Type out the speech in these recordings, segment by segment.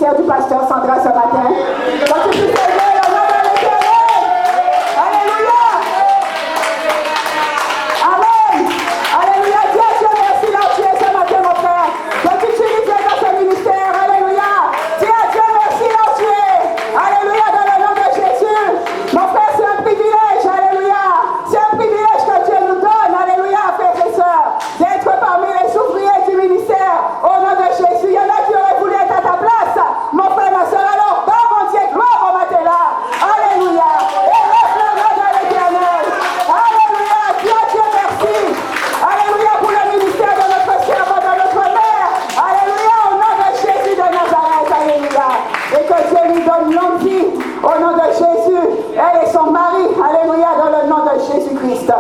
ministère du pasteur Sandra ce matin. Que tu puisses aimer le nom de l'Éternel. Alléluia. Amen. Alléluia. Dieu merci là où tu es ce matin, mon frère. Que tu utilises dans ce ministère. Alléluia. Dieu merci là où tu es. Alléluia, dans le nom de Jésus. Mon frère, c'est un privilège. Alléluia. C'est un privilège que Dieu nous donne. Alléluia, frères et sœurs. D'être parmi les ouvriers du ministère. Au nom de Jésus. Il y en a qui auraient voulu être à ta place. Mon frère, ma soeur, alors, bah, mon Dieu, gloire au matin là. Alléluia. Élève le nom de l'Éternel. Alléluia. Dieu merci. Alléluia pour le ministère de notre servant, de notre mère. Alléluia, au nom de Jésus de Nazareth. Alléluia. Et que Dieu lui donne longue vie. Au nom de Jésus. Elle et son mari. Alléluia, dans le nom de Jésus-Christ.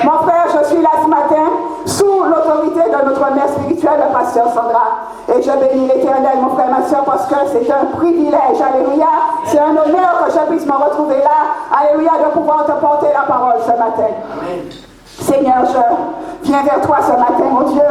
Mon frère, je suis là ce matin sous l'autorité de notre mère spirituelle, le pasteur Sandra. Et je bénis l'Éternel, mon frère, ma soeur, parce que c'est un privilège. Alléluia. C'est un honneur que je puisse me retrouver là. Alléluia, de pouvoir te porter la parole ce matin. Amen. Seigneur, je viens vers toi ce matin, mon Dieu.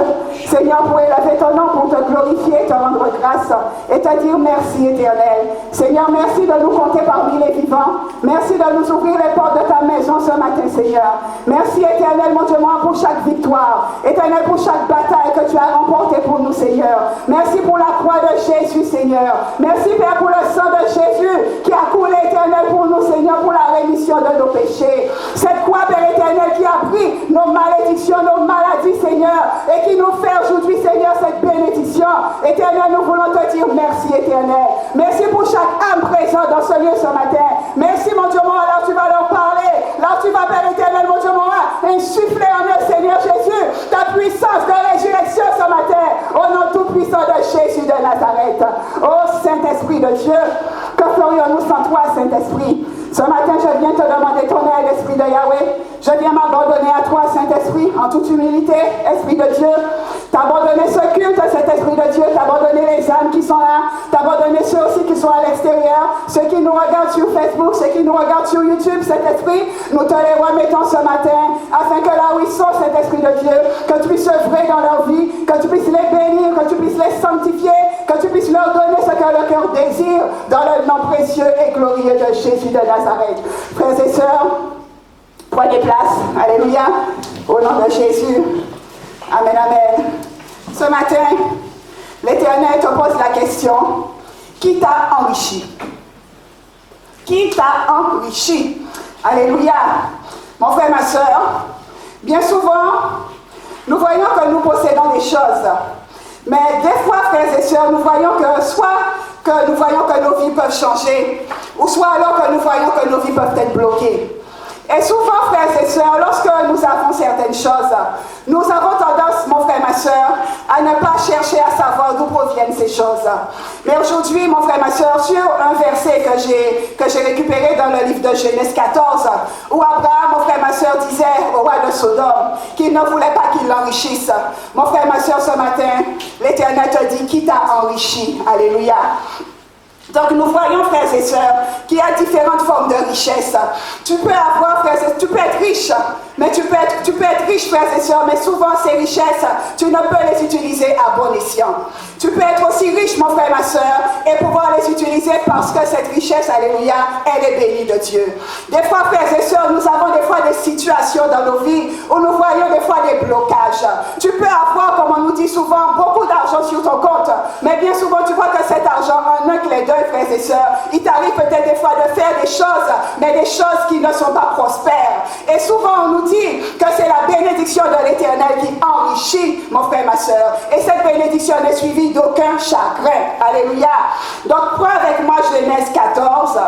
Seigneur, pour élever ton nom, pour te glorifier, te rendre grâce et te dire merci, Éternel. Seigneur, merci de nous compter parmi les vivants. Merci de nous ouvrir les portes de ta maison ce matin, Seigneur. Merci, Éternel, mon Dieu, pour chaque victoire. Éternel, pour chaque bataille que tu as remportée pour nous, Seigneur. Merci pour la croix de Jésus, Seigneur. Merci, Père, pour le sang de Jésus qui a coulé, Éternel, pour nous, Seigneur, pour la rémission de nos péchés. Cette croix, Père éternel, qui a pris nos malédictions, nos maladies, Seigneur, et qui nous fait aujourd'hui, Seigneur, cette bénédiction. Éternel, nous voulons te dire merci, Éternel. Merci pour chaque âme présente dans ce lieu ce matin. Merci, mon Dieu, moi, là tu vas leur parler. Là tu vas, Père éternel, mon Dieu, moi, insuffler en eux, Seigneur Jésus, ta puissance de résurrection ce matin. Au nom tout-puissant de Jésus de Nazareth. Ô Saint-Esprit de Dieu, que ferions-nous sans toi, Saint-Esprit? Ce matin, je viens te demander ton aide, Esprit de Yahweh. Je viens m'abandonner à toi, Saint-Esprit, en toute humilité, Esprit de Dieu. T'abandonner ce culte, cet Esprit de Dieu. T'abandonner les âmes qui sont là. T'abandonner ceux aussi qui sont à l'extérieur. Ceux qui nous regardent sur Facebook, ceux qui nous regardent sur YouTube, cet Esprit. Nous te les remettons ce matin, afin que là où ils sont, cet Esprit de Dieu, que tu puisses œuvrer dans leur vie, que tu puisses les bénir, que tu puisses les sanctifier, que tu puisses leur donner ce que leur cœur désire, dans le nom précieux et glorieux de Jésus de Nazareth. Frères et sœurs, prenez place. Alléluia. Au nom de Jésus. Amen, amen. Ce matin, l'Éternel te pose la question, qui t'a enrichi? Qui t'a enrichi? Alléluia. Mon frère, ma soeur, bien souvent, nous voyons que nous possédons des choses. Mais des fois, frères et sœurs, nous voyons que nos vies peuvent changer, ou soit alors que nous voyons que nos vies peuvent être bloquées. Et souvent, frères et sœurs, lorsque nous avons certaines choses, nous avons tendance, mon frère, ma soeur, à ne pas chercher à savoir d'où proviennent ces choses. Mais aujourd'hui, mon frère, ma soeur, sur un verset que j'ai récupéré dans le livre de Genèse 14, où Abraham, mon frère, ma soeur, disait au roi de Sodome qu'il ne voulait pas qu'il l'enrichisse. Mon frère, ma soeur, ce matin, l'Éternel te dit qui t'a enrichi. Alléluia. Donc nous voyons, frères et sœurs, qu'il y a différentes formes de richesse. Tu peux avoir, frères et sœurs, tu peux être riche, mais tu peux être riche, frères et sœurs, mais souvent ces richesses, tu ne peux les utiliser à bon escient. Tu peux être aussi riche, mon frère, ma soeur, et pouvoir les utiliser parce que cette richesse, alléluia, elle est bénie de Dieu. Des fois, frères et sœurs, nous avons des fois des situations dans nos vies où nous voyons des fois des blocages. Tu peux avoir, comme on nous dit souvent, beaucoup d'argent sur ton compte, mais bien souvent, tu vois que cet argent, en un clé d'œil, frères et sœurs, il t'arrive peut-être des fois de faire des choses, mais des choses qui ne sont pas prospères. Et souvent, on nous dit que c'est la bénédiction de l'Éternel qui enrichit, mon frère, ma soeur. Et cette bénédiction n'est suivie d'aucun chagrin. Alléluia. Donc, prends avec moi Genèse 14.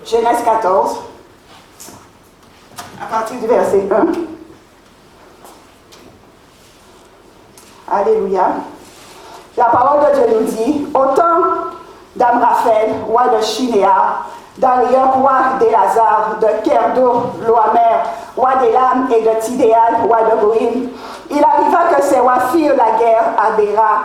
Genèse 14. À partir du verset 1. Alléluia. La parole de Dieu nous dit, au temps d'Amraphel, roi de Shinéar, d'Arion, roi d'Élazar, de Kerdo, Loamer, roi d'Élam, et de Tidéal, roi de Goïm, il arriva que ces rois firent la guerre à Béra,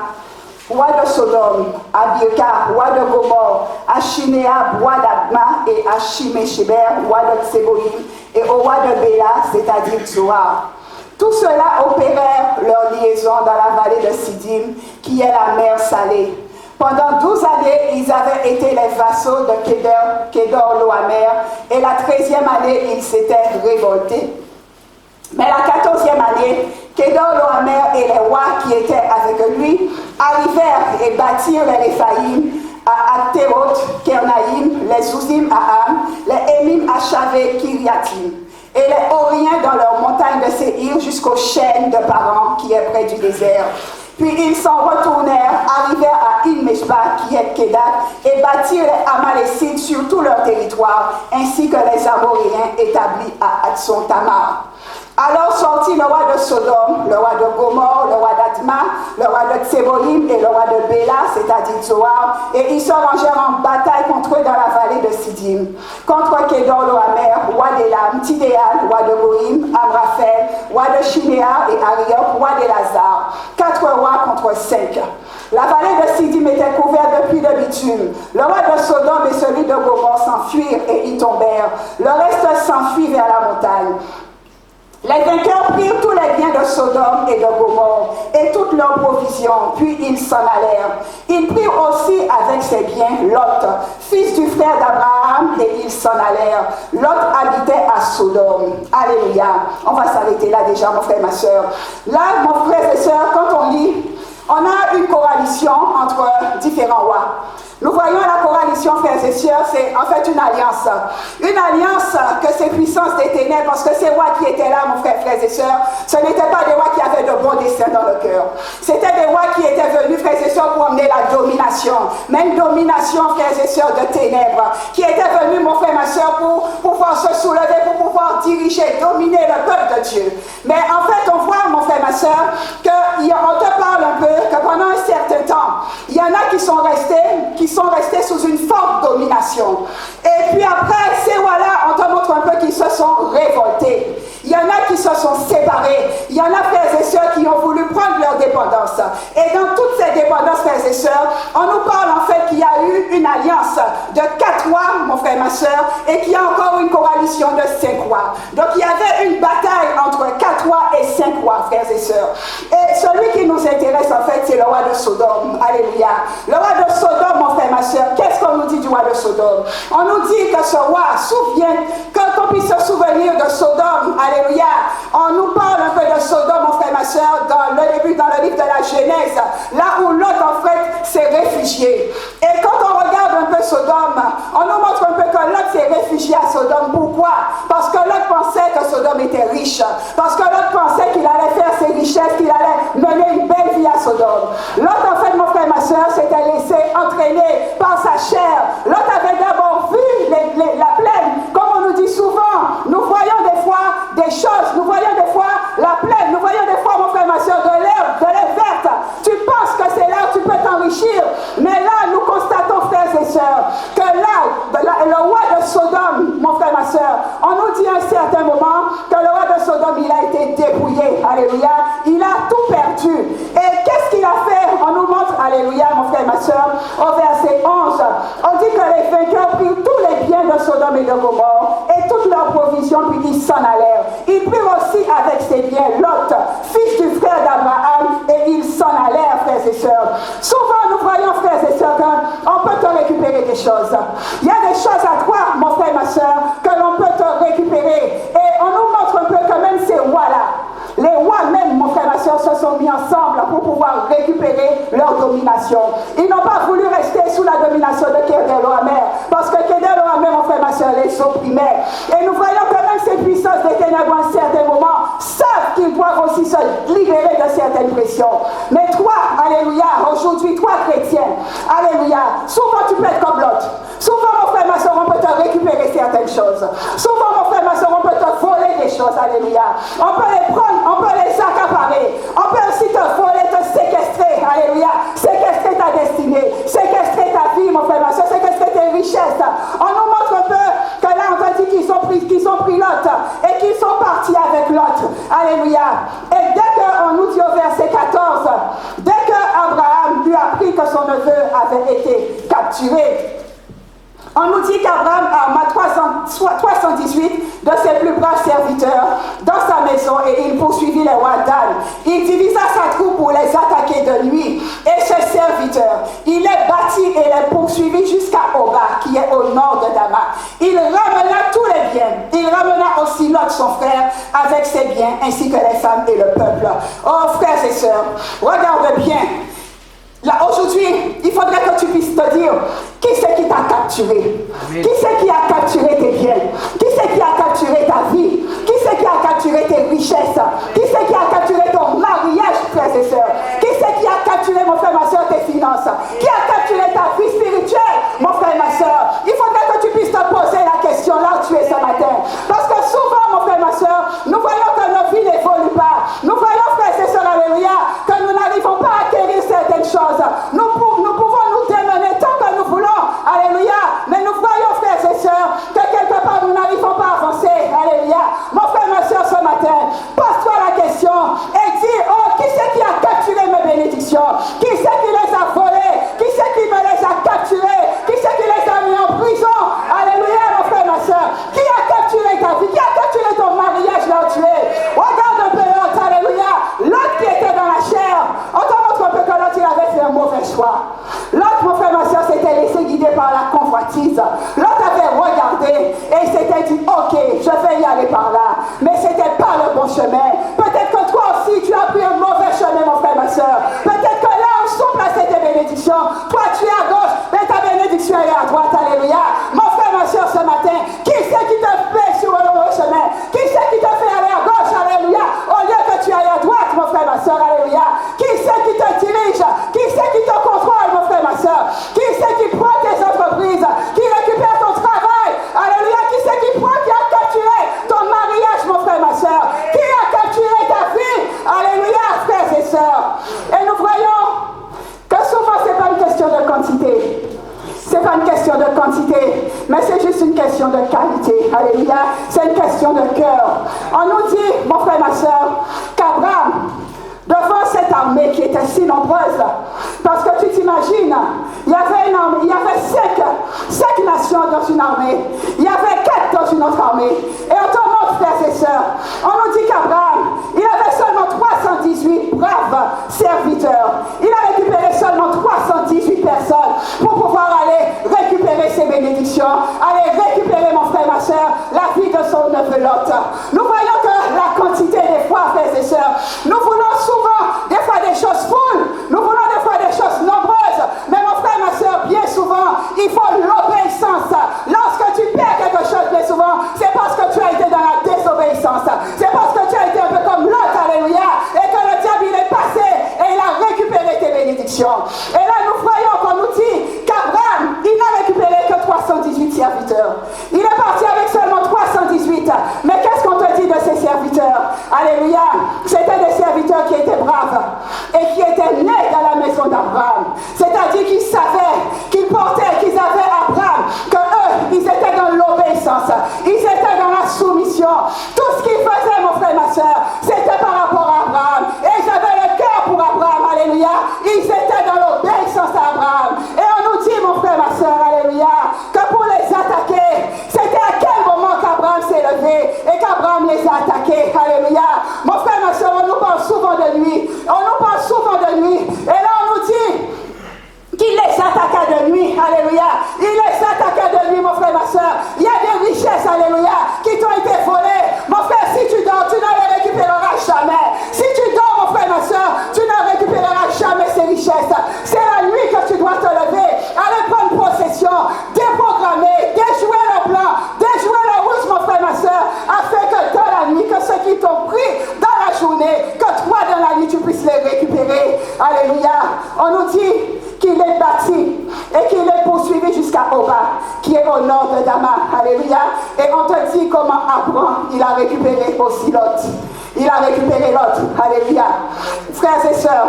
roi de Sodome, à Birka, roi de Gomor, à Shinéab, roi d'Adma, et à Shimeshéber, roi de Tseboïm, et au roi de Béla, c'est-à-dire Zoar. Tout cela opérèrent leur liaison dans la vallée de Sidim, qui est la mer salée. Pendant 12 années, ils avaient été les vassaux de Kedorlaomer, et la 13e année, ils s'étaient révoltés. Mais la 14e année, Kedorlaomer et les rois qui étaient avec lui arrivèrent et bâtirent les Réphaïm à Akteroth, Kernaïm, les Ouzim à Ham, les Émim à Chavé, Kiriatim, et les Horiens dans leurs montagnes de Séhir jusqu'aux chaînes de Paran qui est près du désert. Puis ils s'en retournèrent, arrivèrent à In-Meshba, qui est Kedat, et bâtirent les Amalécites sur tout leur territoire, ainsi que les Amoréens établis à Hatson-Tamar. Alors sortit le roi de Sodome, le roi de Gomorre, le roi d'Adma, le roi de Tseboïm et le roi de Béla, c'est-à-dire Zoar, et ils se rangèrent en bataille contre eux dans la vallée de Sidim, contre Kedorlaomer, roi d'Élam, Tidéal, roi de Goïm, Amraphel, roi de Shinéar et Ariok, roi d'Elazar, 4 rois contre 5. La vallée de Sidim était couverte de puits de bitume. Le roi de Sodome et celui de Gomorre s'enfuirent et y tombèrent. Le reste s'enfuit vers la montagne. Les vainqueurs prirent tous les biens de Sodome et de Gomorre et toutes leurs provisions, puis ils s'en allèrent. Ils prirent aussi avec ses biens Lot, fils du frère d'Abraham, et ils s'en allèrent. Lot habitait à Sodome. Alléluia. On va s'arrêter là déjà, mon frère et ma soeur. Là, mon frère et soeur, quand on lit, on a une coalition entre différents rois. Nous voyons la coalition, frères et sœurs, c'est en fait une alliance. Une alliance que ces puissances détenaient, parce que ces rois qui étaient là, mon frère, frères et sœurs, ce n'étaient pas des rois qui avaient de bons desseins dans le cœur. C'était des rois qui étaient venus, frères et sœurs, pour emmener la domination. Même domination, frères et sœurs, de ténèbres. Qui étaient venus, mon frère, ma sœur, pour pouvoir se soulever, pour pouvoir diriger, dominer le peuple de Dieu. Mais en fait, on voit, mon frère, ma sœur, qu'on te parle un peu, que pendant un certain temps, il y en a qui sont restés sous une forte domination. Et puis après, ces rois-là, on te montre un peu qu'ils se sont révoltés. Il y en a qui se sont séparés. Il y en a, frères et sœurs, qui ont voulu prendre leur dépendance. Et dans toutes ces dépendances, frères et sœurs, on nous parle en fait qu'il y a eu une alliance de 4 rois, mon frère, ma sœur, et qu'il y a encore une coalition de 5 rois. Donc il y avait une bataille entre 4 rois et 5 rois, frères et sœurs. Et celui qui nous intéresse, en fait, c'est le roi de Sodome. Alléluia. Le roi de Sodome, mon frère, ma sœur, qu'est-ce qu'on nous dit du roi de Sodome? On nous dit que ce roi, qu'on puisse se souvenir de Sodome. Alléluia. On nous parle un peu de Sodome, mon frère, ma soeur, dans le livre de la Genèse, là où Lot, en fait, s'est réfugié. Et quand on regarde un peu Sodome, on nous montre un peu que Lot s'est réfugié à Sodome. Pourquoi? Parce que Lot pensait que Sodome était riche. Parce que Lot pensait qu'il allait faire ses richesses, qu'il allait mener une belle vie à Sodome. Lot, en fait, mon frère, ma soeur, s'était laissé entraîner par sa chair. Lot avait d'abord vu la plaine. Comme on nous dit souvent, nous voyons des fois des choses, nous voyons des fois la plaine, nous voyons des fois, mon frère, ma soeur, de l'herbe verte. Tu penses que c'est là où tu peux t'enrichir, mais là, nous constatons, frères et sœurs, que là, le roi de Sodome, mon frère, ma soeur, on nous dit à un certain moment que le roi de Sodome, il a été dépouillé, alléluia, il a tout perdu. Et qu'est-ce qu'il a fait? On nous montre, alléluia, mon frère, ma soeur, au verset 11, on dit que les vainqueurs prirent tous les biens de Sodome et de Gomorre et toutes leurs provisions, puis ils s'en allèrent. Ils prirent aussi avec ses biens Lot, fils du frère d'Abraham, et ils s'en allèrent, frères et sœurs. Souvent, nous voyons, frères et sœurs, qu'on peut te récupérer des choses. Il y a des choses à toi, mon frère et ma sœur, que l'on peut te récupérer. Et on nous montre un peu que même ces rois-là, les rois même, mon frère et ma soeur, se sont mis ensemble pour pouvoir récupérer leur domination. Ils n'ont pas voulu rester sous la domination de Kedorlaomer, parce que Kedorlaomer, mon frère et ma soeur, les opprimait. Et nous voyons que même ces puissances des ténèbres, à un certain moment, savent qu'ils doivent aussi se libérer de certaines pressions. Mais toi, alléluia, aujourd'hui, toi, chrétien, alléluia, souvent tu peux être comme l'autre. Souvent, mon frère et ma soeur, on peut te récupérer certaines choses. Souvent, mon frère et ma soeur, on peut te voler des choses, alléluia. On peut les prendre, on peut les accaparer. On peut aussi te voler, te séquestrer, alléluia. Séquestrer ta destinée, séquestrer ta vie, mon frère et ma soeur, séquestrer tes richesses. On nous montre un peu que là, on t'a dit qu'ils ont pris Lot et qu'ils sont partis avec Lot. Alléluia. Et dès qu'on nous dit au verset 14, dès que Abraham lui a appris que son neveu avait été capturé, On nous dit qu'Abraham arma 318 de ses plus braves serviteurs dans sa maison et il poursuivit les rois d'An. Il divisa sa troupe pour les attaquer de nuit. Et ses serviteurs, il les battit et les poursuivit jusqu'à Oba, qui est au nord de Damas. Il ramena tous les biens. Il ramena aussi Lot, son frère, avec ses biens, ainsi que les femmes et le peuple. Oh, frères et sœurs, regarde bien. Là, aujourd'hui, il faudrait que tu puisses te dire qui c'est qui t'a capturé. Amen. Qui c'est qui a capturé tes biens. Qui c'est qui a capturé ta vie. Qui c'est qui a capturé tes richesses. Qui c'est qui a capturé ton mariage, frères et sœurs. Qui c'est qui a capturé, mon frère, ma soeur, tes finances. Qui a capturé ta vie spirituelle, mon frère, ma soeur. Il faudrait que tu puisses te poser la question là où tu es ce matin. Parce que souvent, mon frère, ma soeur, nous voyons que nos vies n'évoluent pas. Nous voyons, frères et sœurs, alléluia, que nous n'arrivons pas à acquérir certaines choses. Nous pouvons nous démener tant que nous voulons, alléluia, mais nous voyons, frères et sœurs, que quelque part nous n'arrivons pas à avancer, alléluia. Mon frère, ma soeur, ce matin, pose-toi la question et dis, oh, qui c'est qui a capturé mes bénédictions? Qui c'est qui les a volées? Qui c'est qui me les a capturées? Qui c'est qui les a mis en prison? Alléluia, mon frère, ma soeur. Qui a capturé ta vie? Qui a capturé ton mariage là où tu es? Regarde un peu l'autre, alléluia. L'autre qui était dans la chair, on te montre un peu que l'autre il avait fait un mauvais choix. L'autre, mon frère, ma soeur, s'était laissé guider par la convoitise. L'autre avait regardé et il s'était dit, ok, je vais y aller par là. Mais c'était pas le bon chemin. Peut-être que toi aussi, tu as pris un mauvais chemin, mon frère, ma soeur. Peut-être que là où sont placées tes bénédictions, toi tu es à gauche, mais ta bénédiction est à droite, alléluia. Mon frère, ma soeur, ce matin, qui c'est qui te fait sur le mauvais chemin? Qui c'est qui te fait aller à gauche, alléluia, au lieu que tu ailles à droite, mon frère, ma soeur, alléluia. Qui c'est qui te dirige? Qui c'est qui te contrôle, mon frère, ma soeur? Qui c'est qui prend tes entreprises? Qui récupère ton travail? Alléluia. Qui c'est qui prend, qui a capturé ton mariage, mon frère, ma soeur? Qui a capturé ta vie? Alléluia, frères et sœurs. Et nous voyons que souvent, ce n'est pas une question de quantité. Ce n'est pas une question de quantité, mais c'est juste une question de qualité. Alléluia. C'est une question de cœur. On nous dit, mon frère, ma soeur, qu'Abraham, devant cette armée qui était si nombreuse, parce que tu t'imagines, il y avait une armée, il y avait cinq nations dans une armée, il y avait 4 dans une autre armée. Et on te montre, frères et sœurs, on nous dit qu'Abraham, il avait seulement 318 braves serviteurs. Il a récupéré seulement 318 personnes pour pouvoir aller récupérer ses bénédictions, aller récupérer, mon frère, ma soeur, la vie de son neveu Lot. Nous voyons que la quantité des fois, frères et sœurs, nous voulons souvent, des fois des choses full, nous voulons des fois des choses nombreuses, mais mon frère, ma soeur, bien souvent, il faut l'obéissance. Lorsque tu perds quelque chose, bien souvent, c'est parce que tu as été dans la désobéissance. C'est parce que tu as été un peu comme Lot, alléluia, et que le diable, il est passé et il a récupéré tes bénédictions. Et là, nous voyons qu'on nous dit qu'Abraham, il n'a récupéré que 318 serviteurs. Il est parti avec seulement 318. Mais qu'est-ce qu'on te dit de ces serviteurs? Alléluia. C'était des serviteurs qui étaient braves et qui étaient nés dans la maison d'Abraham. C'est-à-dire qu'ils savaient, qu'ils portaient, qu'ils avaient Abraham, que eux, ils étaient dans l'obéissance, ils étaient dans la soumission. Tout ce qu'ils faisaient, mon frère, ma soeur, c'était par rapport à Abraham. Et ils avaient le cœur pour Abraham, alléluia. Ils étaient dans l'obéissance à Abraham. Et on nous dit, mon frère, ma soeur, alléluia, que pour les attaquer, c'était à quel moment qu'Abraham s'est levé et qu'Abraham les a attaqués, alléluia. Mon frère, ma soeur, on nous parle souvent de lui. On nous parle souvent de lui. Et là, on nous dit qu'il les attaqua de nuit, alléluia. Il les attaqua de nuit, mon frère, ma soeur. Il y a des richesses, alléluia, qui t'ont été volées. Mon frère, si tu dors, tu ne les récupéreras jamais. Si tu dors, mon frère, ma soeur, tu ne récupéreras jamais ces richesses. C'est la nuit que tu dois te lever, aller prendre possession, déprogrammer, déjouer le plan, déjouer le rouge, mon frère, ma soeur, afin que dans la nuit, que ceux qui t'ont pris dans la journée, que toi, dans la nuit, tu puisses les récupérer. Alléluia. On nous dit qu'il est bâti et qu'il est poursuivi jusqu'à Oba, qui est au nord de Damas. Alléluia. Et on te dit comment Abraham, il a récupéré aussi Lot. Il a récupéré Lot. Alléluia. Frères et sœurs,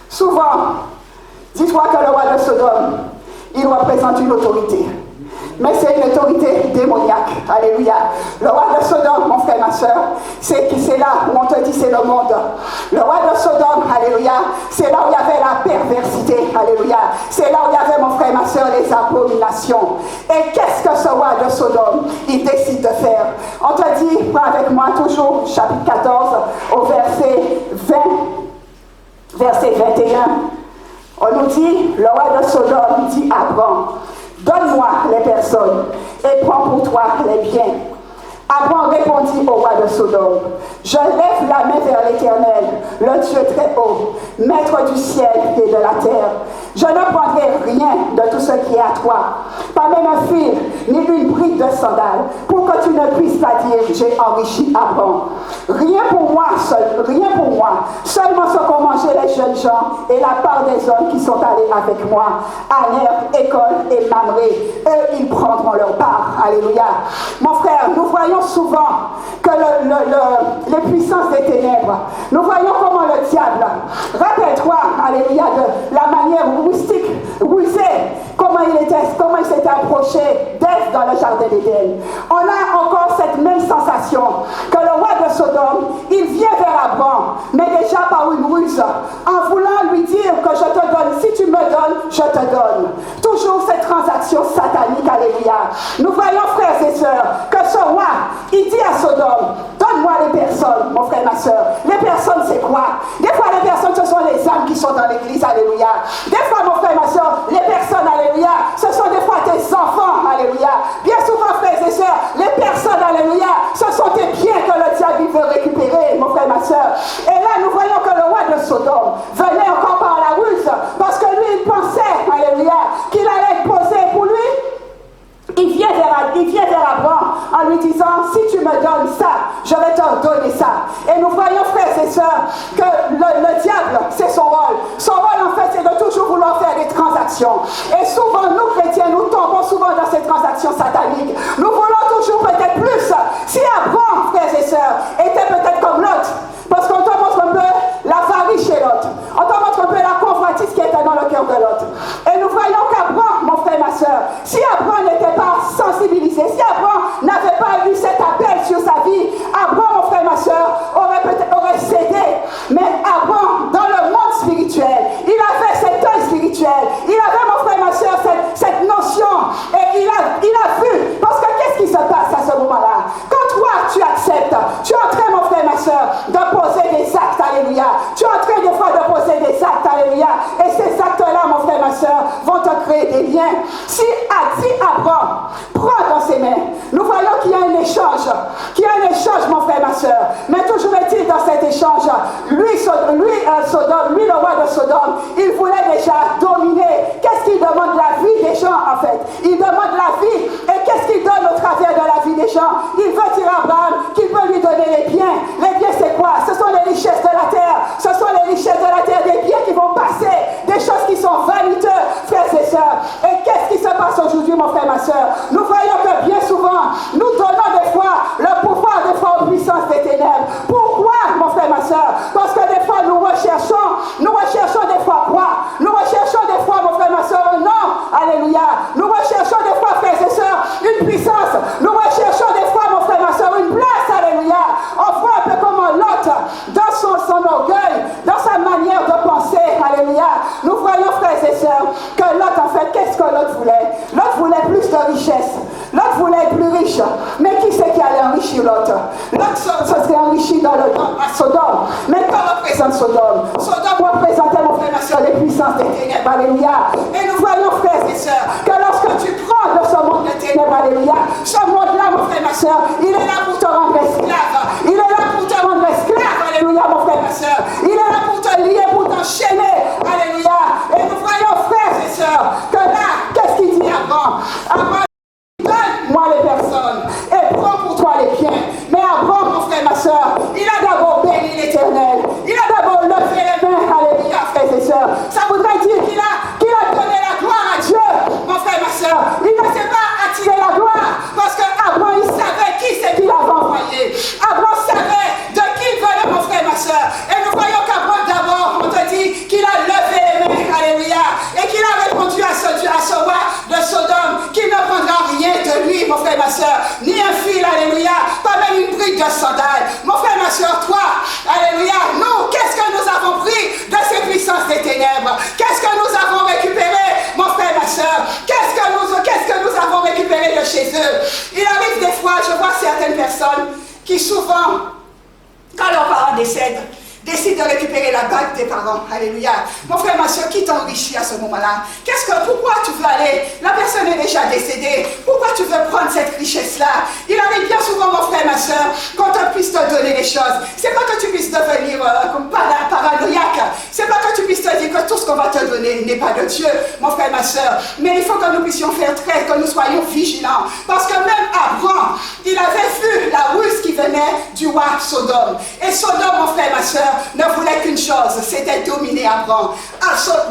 souvent, dis-toi que le roi de Sodome, il représente une autorité. Mais c'est une autorité démoniaque. Alléluia. Le roi de Sodome, mon frère, ma soeur, c'est là où on te dit c'est le monde. Le roi de Sodome, alléluia, c'est là où il y avait la perversité, alléluia. C'est là où il y avait, mon frère, ma soeur, les abominations. Et qu'est-ce que ce roi de Sodome, il décide de faire? On te dit, prends avec moi toujours, chapitre 14, au verset 20, verset 21. On nous dit, le roi de Sodome dit à Abraham, donne-moi les personnes et prends pour toi les biens. Abraham répondit au roi de Sodome, je lève la main vers l'Éternel, le Dieu très haut, maître du ciel et de la terre. Je ne prendrai rien de tout ce qui est à toi, pas même un fil, ni une brique de sandale, pour que tu ne puisses pas dire, j'ai enrichi Abraham. Rien pour moi, seulement ce qu'ont mangé les jeunes gens et la part des hommes qui sont allés avec moi, Aner, École et Mamré. Eux, ils prendront leur part. Alléluia. Mon frère, nous voyons souvent que les puissances des ténèbres, nous voyons comment le diable, rappelle-toi, alléluia, de la manière rusée, comment il s'était approché d'Ève dans le jardin d'Éden. On a encore cette même sensation que le roi de Sodome, il vient vers Abraham, mais déjà par une ruse, en voulant lui dire que je te donne, si tu me donnes, je te donne. Toujours cette transaction satanique, alléluia. Nous voyons, frères et sœurs, que ce roi, il dit à Sodome, donne-moi les personnes, mon frère, ma soeur. Les personnes, c'est quoi? Des fois, les personnes, ce sont les âmes qui sont dans l'église, alléluia. Des fois, mon frère, ma soeur, les personnes, alléluia, ce sont des fois tes enfants, alléluia. Bien souvent, frères et sœurs, les personnes, alléluia, ce sont tes biens que le diable veut récupérer, mon frère, ma soeur. Et là, nous voyons que le roi de Sodome venait encore par la ruse, parce que lui, il pensait, alléluia, qu'il allait être posé pour lui. Il vient vers Abraham en lui disant, si tu me donnes ça, je vais te donner ça. Et nous voyons, frères et sœurs, que le diable, c'est son rôle. Son rôle, en fait, c'est de toujours vouloir faire des transactions. Et souvent, nous, chrétiens, nous tombons souvent dans ces transactions sataniques. Nous voulons toujours peut-être plus. Si Abraham, frères et sœurs, était peut-être comme l'autre, parce qu'on te montre un peu l'avarie chez l'autre. On te montre un peu la convoitise qui était dans le cœur de l'autre. Et nous voyons qu'Abraham, mon frère, ma soeur, si Abraham n'était pas sensibilisé, si Abraham n'avait pas eu cet appel sur sa vie, Abraham, mon frère, ma soeur, aurait cédé. Mais Abraham, dans le monde spirituel, il avait cet œil spirituel. Il avait, mon frère, ma soeur, cette notion. Et il a vu. Parce que qu'est-ce qui se passe à ce moment-là? Quand toi, tu acceptes, tu es en train, mon frère, ma soeur, de poser des actes, alléluia. Tu es en train des fois de poser des actes, alléluia. Et ces actes-là, mon frère, ma soeur, vont te créer des liens. Si Abraham prend dans ses mains, nous voyons qu'il y a un échange. Mon frère, ma soeur. Mais toujours est-il dans cet échange, lui, le roi de Sodome, il voulait déjà dominer. Qu'est-ce qu'il demande? La vie des gens, en fait. Il demande la vie. Et qu'est-ce qu'il donne au travers de la vie des gens? Il veut dire à Abraham qu'il peut lui donner les biens. Les biens, c'est quoi? Ce sont les richesses de la terre. Ce sont les richesses de la terre, des biens qui vont passer, des choses qui sont vaniteuses, frères et sœurs. Et qu'est-ce qui se passe aujourd'hui, mon frère, ma soeur? Nous voyons que bien souvent, nous donnons des fois le pouvoir, des fois aux puissances des ténèbres. Pourquoi, mon frère, ma soeur? Parce que des fois, nous recherchons des fois quoi? Nous recherchons des fois, mon frère, ma soeur, non, alléluia. Nous recherchons des fois, frères et sœurs, une puissance. Nous recherchons des fois, mon frère, ma soeur, une place, alléluia. On voit un peu comment l'autre, dans son orgueil, dans sa manière de penser, alléluia. Nous voyons, frères et sœurs, que l'autre, en fait, qu'est-ce que l'autre voulait? L'autre voulait plus de richesse. L'autre voulait être plus riche. Mais qui c'est qui allait enrichir l'autre? L'autre se serait enrichi à Sodome. Mais que représente Sodome? Sodome représentait, mon frère, ma soeur, les puissances des ténèbres, alléluia. Et nous voyons, frères et sœurs, que lorsque tu prends de ce monde des ténèbres, alléluia, ce monde-là, mon frère, ma soeur, il est là pour te rendre esclave. Il est là pour te rendre esclave, alléluia, mon frère, ma soeur. Il est là pour te lier, pour t'enchaîner, alléluia. Et nous voyons, frères et sœurs, que là, qu'est-ce qu'il dit Abraham? Abraham, donne-moi les personnes et prends pour toi les biens. Mais Abraham, mon frère, ma soeur, il a d'abord béni l'Éternel. Il a d'abord levé les mains, alléluia, frères et sœurs. Ça voudrait dire qu'il a donné la gloire à Dieu, mon frère, ma soeur. Il ne s'est pas attiré la gloire parce qu'Abraham, il savait qui c'est qu'il avait envoyé. Abraham savait de qui il venait, mon frère, ma soeur. Et nous voyons qu'Abraham, d'abord, on te dit qu'il a levé les mains, alléluia, et qu'il a répondu à ce roi de Sodome qui ne paire de sandales. Mon frère, ma soeur, toi, alléluia, nous, qu'est-ce que nous avons pris de ces puissances des ténèbres? Qu'est-ce que nous avons récupéré, mon frère, ma soeur? Qu'est-ce que nous avons récupéré de chez eux? Il arrive des fois, je vois certaines personnes qui souvent, quand leurs parents décèdent, décident de récupérer la bague des parents. Alléluia. Mon frère, ma soeur, qui t'enrichit à ce moment-là? Pourquoi tu veux aller? La personne est déjà décédée. Pourquoi tu veux prendre cette richesse-là? Il arrive bien souvent, mon frère, ma soeur, qu'on puisse te donner les choses. C'est pas que tu puisses devenir comme paranoïaque. C'est pas que tu puisses te dire que tout ce qu'on va te donner n'est pas de Dieu, mon frère, ma soeur. Mais il faut que nous puissions faire très, que nous soyons vigilants. Parce que même Abraham, il avait vu la ruse qui venait du roi Sodome. Et Sodome, mon frère, ma soeur, ne voulait qu'une chose, c'était dominer Abraham.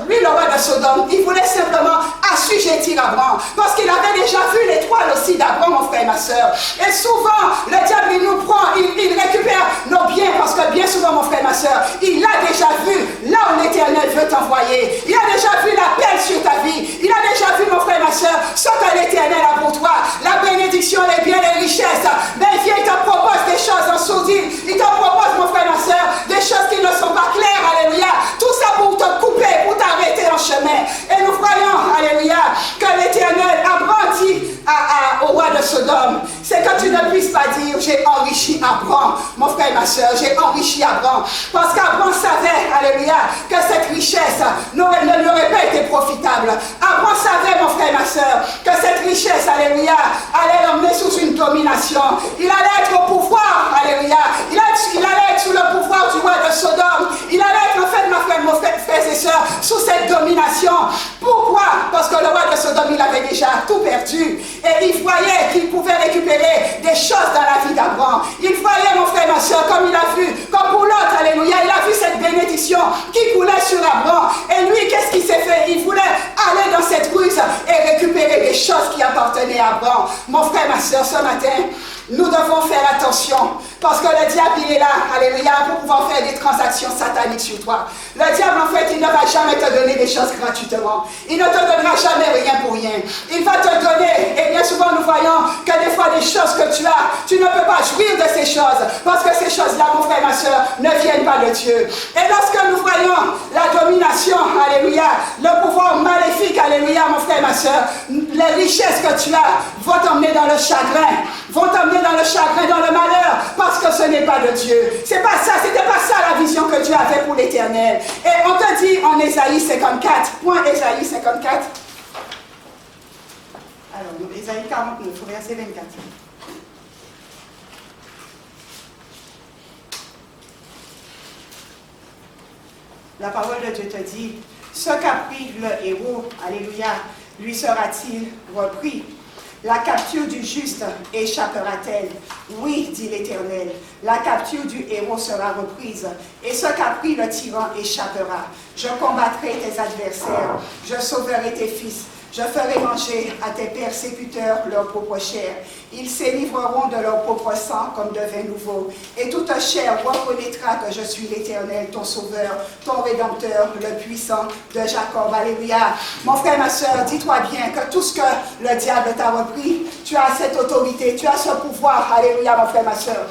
Lui, le roi de Sodome, il voulait simplement assujettir Abraham, parce qu'il avait déjà vu l'étoile aussi d'Abraham, mon frère et ma soeur. Et souvent, le diable, il nous prend, il récupère nos biens, parce que bien souvent, mon frère et ma soeur, il a déjà vu là où l'Éternel veut t'envoyer. Il a déjà vu l'appel sur ta vie. Il a déjà vu, mon frère et ma soeur, ce que l'Éternel a pour toi. La bénédiction, les biens, les richesses. Mais il vient, il te propose des choses en sourdine. Il te propose, mon frère et ma soeur, des choses qui ne sont pas claires, alléluia. Tout ça pour te couper, pour t'arrêter en chemin. Et nous croyons, alléluia, que l'Éternel a brandi au roi de Sodome. C'est que tu ne puisses pas dire, j'ai enrichi Abraham, mon frère et ma soeur, j'ai enrichi Abraham. Parce qu'Abraham savait, alléluia, que cette richesse ne lui aurait pas été profitable. Abraham savait, mon frère et ma soeur, que cette richesse, alléluia, allait l'emmener sous une domination. Il allait être au pouvoir, alléluia. Il allait être sous le pouvoir du roi de Sodome. Il allait être, en fait, mon frère et sœurs, sous cette domination. Pourquoi? Parce que le roi de Sodome, il avait déjà tout perdu. Et il voyait qu'il pouvait récupérer des choses dans la vie d'Abraham. Il voyait, mon frère et ma soeur, comme il a vu, comme pour l'autre, alléluia, il a vu cette bénédiction qui coulait sur Abraham. Et lui, qu'est-ce qu'il s'est fait? Il voulait aller dans cette ruse et récupérer des choses qui appartenaient à Abraham. Mon frère et ma soeur, ce matin, nous devons faire attention, parce que le diable, il est là, alléluia, pour pouvoir faire des transactions sataniques sur toi. Le diable, en fait, il ne va jamais te donner des choses gratuitement. Il ne te donnera jamais rien pour rien. Il va te donner, et bien souvent nous voyons que des fois des choses que tu as, tu ne peux pas jouir de ces choses, parce que ces choses-là, mon frère et ma soeur, ne viennent pas de Dieu. Et lorsque nous voyons la domination, alléluia, le pouvoir maléfique, alléluia, mon frère et ma soeur, les richesses que tu as vont t'emmener dans le chagrin, vont t'emmener dans le chagrin, dans le malheur, parce que ce n'est pas de Dieu. C'est pas ça, c'était pas ça la vision que Dieu avait pour l'Éternel. Et on te dit en Ésaïe 54, point Ésaïe 54. Alors, Ésaïe 49, verset 24. La parole de Dieu te dit, ce qu'a pris le héros, alléluia, lui sera-t-il repris? La capture du juste échappera-t-elle? Oui, dit l'Éternel, la capture du héros sera reprise, et ce qu'a pris le tyran échappera. Je combattrai tes adversaires, je sauverai tes fils, je ferai manger à tes persécuteurs leur propre chair. Ils s'élivreront de leur propre sang comme de vin nouveau. Et toute chair reconnaîtra que je suis l'Éternel, ton sauveur, ton rédempteur, le puissant de Jacob. Alléluia. Mon frère, ma soeur, dis-toi bien que tout ce que le diable t'a repris, tu as cette autorité, tu as ce pouvoir. Alléluia, mon frère, ma soeur,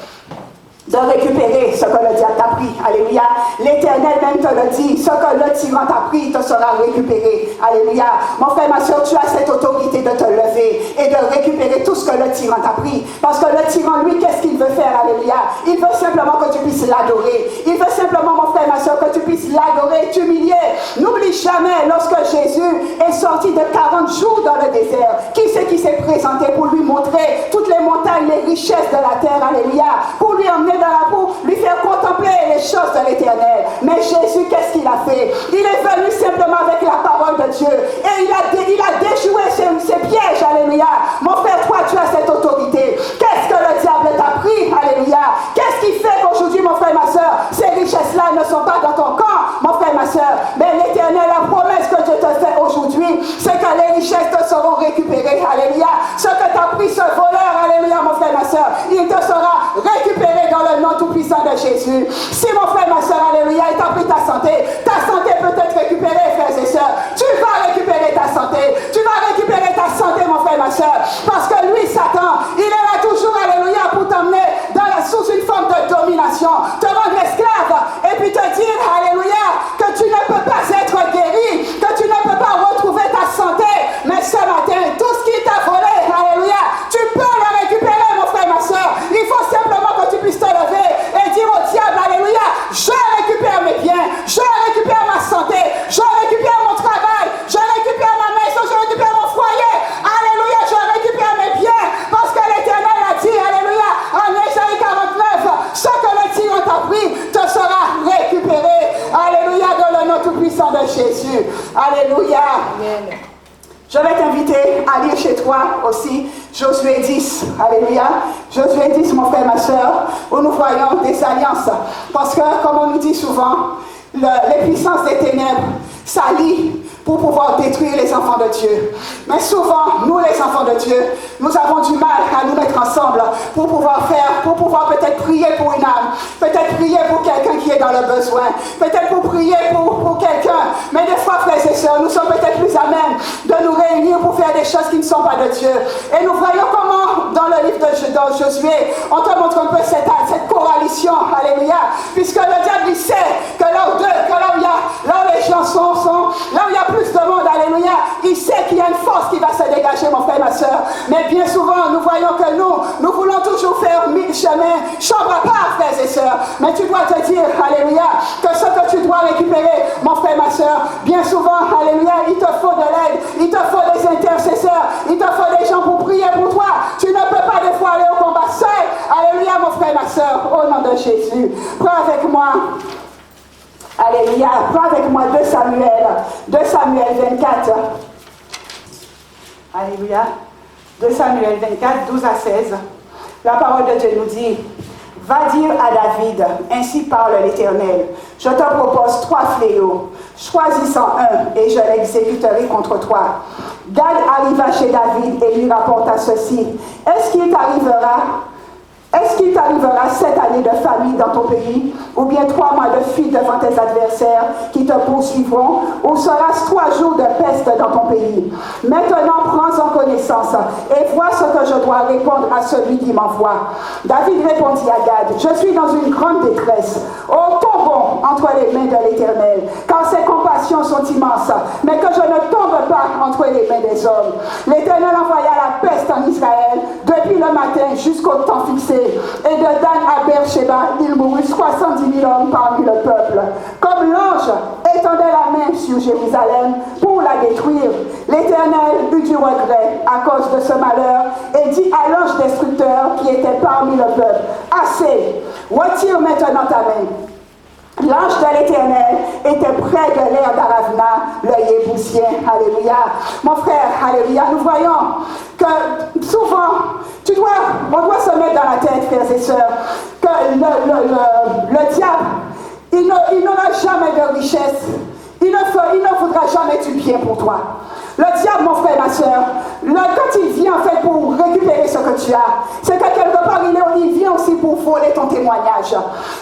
de récupérer ce que le diable t'a pris. Alléluia. L'Éternel même te le dit. Ce que le tyran t'a pris te sera récupéré. Alléluia. Mon frère, ma soeur, tu as cette autorité de te lever et de récupérer tout ce que le tyran t'a pris. Parce que le tyran, lui, qu'est-ce qu'il veut faire? Alléluia. Il veut simplement que tu puisses l'adorer. Il veut simplement, mon frère, ma soeur, que tu puisses l'adorer, t'humilier. N'oublie jamais, lorsque Jésus est sorti de 40 jours dans le désert, qui c'est qui s'est présenté pour lui montrer toutes les montagnes, les richesses de la terre? Alléluia. Pour lui emmener dans la boue, lui faire contempler les choses de l'Éternel. Mais Jésus, qu'est-ce qu'il a fait? Il est venu simplement avec la parole de Dieu. Et il a déjoué ses pièges. Alléluia. Mon frère, toi, tu as cette autorité. Qu'est-ce que le diable t'a pris? Alléluia. Qu'est-ce qui fait qu'aujourd'hui, mon frère, ma soeur, ces richesses-là ne sont pas dans ton camp, mon frère, ma soeur? Mais l'Éternel, la promesse que Dieu te fait aujourd'hui, c'est que les richesses te seront récupérées. Alléluia. Ce que t'a pris ce voleur, alléluia, mon frère, ma soeur, il te sera récupéré dans le nom tout-puissant de Jésus. Si mon frère, ma soeur, alléluia, il t'a pris ta santé peut être récupérée, frères et sœurs. Tu vas récupérer ta santé. Tu vas récupérer ta santé, mon frère, ma soeur. Parce que lui, Satan, il est là toujours, alléluia, pour t'emmener sous situation, te rendre esclave et puis te dire, alléluia, que tu ne peux pas être guéri, que tu ne peux pas retrouver ta santé. Mais ce matin, tout ce qui t'a volé, alléluia, tu peux le récupérer, mon frère, ma soeur. Il faut simplement que tu puisses te lever et dire au diable, alléluia, je récupère mes biens, je récupère ma santé, je récupère mon travail, je récupère ma maison, je récupère mon foyer. Alléluia, je récupère mes biens parce que l'Éternel a dit, alléluia, en Ésaïe 49, ce que le tyran t'a pris te sera récupéré. Alléluia, dans le nom tout-puissant de Jésus. Alléluia. Amen. Je vais t'inviter à lire chez toi aussi Josué 10. Alléluia. Josué 10, mon frère, ma soeur, où nous voyons des alliances. Parce que, comme on nous dit souvent, les puissances des ténèbres s'allient pour pouvoir détruire les enfants de Dieu. Mais souvent, nous les enfants de Dieu, nous avons du mal à nous mettre ensemble pour pouvoir peut-être prier pour une âme, peut-être prier pour quelqu'un qui est dans le besoin, peut-être pour prier pour quelqu'un. Mais des fois, frères et sœurs, nous sommes peut-être plus à même de nous réunir pour faire des choses qui ne sont pas de Dieu. Et nous voyons comment, dans le livre de Josué, on te montre un peu cette coalition, alléluia, puisque le diable, il sait que là où les gens sont, là où il y a plus de monde, alléluia, il sait qu'il y a une force qui va se dégager, mon frère, ma soeur. Mais bien souvent, nous voyons que nous voulons toujours faire 1000 chemins, chambre à part, frères et sœurs. Mais tu dois te dire, alléluia, que ce que tu dois récupérer, mon frère, ma soeur, bien souvent, alléluia, il te faut de l'aide, il te faut des intercesseurs, il te faut des gens pour prier pour toi. Tu ne peux pas des fois aller au combat seul. Alléluia, mon frère, ma soeur, au nom de Jésus. Prends avec moi. Alléluia. Prends avec moi 2 Samuel 24. Alléluia. 2 Samuel 24, 12 à 16. La parole de Dieu nous dit, va dire à David, ainsi parle l'Éternel, je te propose 3 fléaux, choisis-en un et je l'exécuterai contre toi. Gad arriva chez David et lui rapporta ceci, est-ce qu'il t'arrivera 7 années de famine dans ton pays, ou bien 3 mois de fuite devant tes adversaires qui te poursuivront, ou sera-ce 3 jours de peste dans ton pays? Maintenant, prends-en connaissance et vois ce que je dois répondre à celui qui m'envoie. David répondit à Gad, je suis dans une grande détresse. Oh, tombons entre les mains de l'Éternel, car ses compassions sont immenses, mais que je ne tombe pas entre les mains des hommes. L'Éternel envoya la peste en Israël depuis le matin jusqu'au temps fixé. Et de Dan à Beersheba, il mourut 70 000 hommes parmi le peuple. Comme l'ange étendait la main sur Jérusalem pour la détruire, l'Éternel eut du regret à cause de ce malheur et dit à l'ange destructeur qui était parmi le peuple, assez, retire maintenant ta main. L'ange de l'Éternel était près de l'air d'Aravna, le Yébusien. Alléluia. Mon frère, alléluia. Nous voyons que souvent, on doit se mettre dans la tête, frères et sœurs, que le diable, il n'aura jamais de richesse. Il ne voudra jamais du bien pour toi. Le diable, mon frère, ma soeur, quand il vient en fait pour récupérer ce que tu as, c'est que quelque part, il vient aussi pour voler ton témoignage.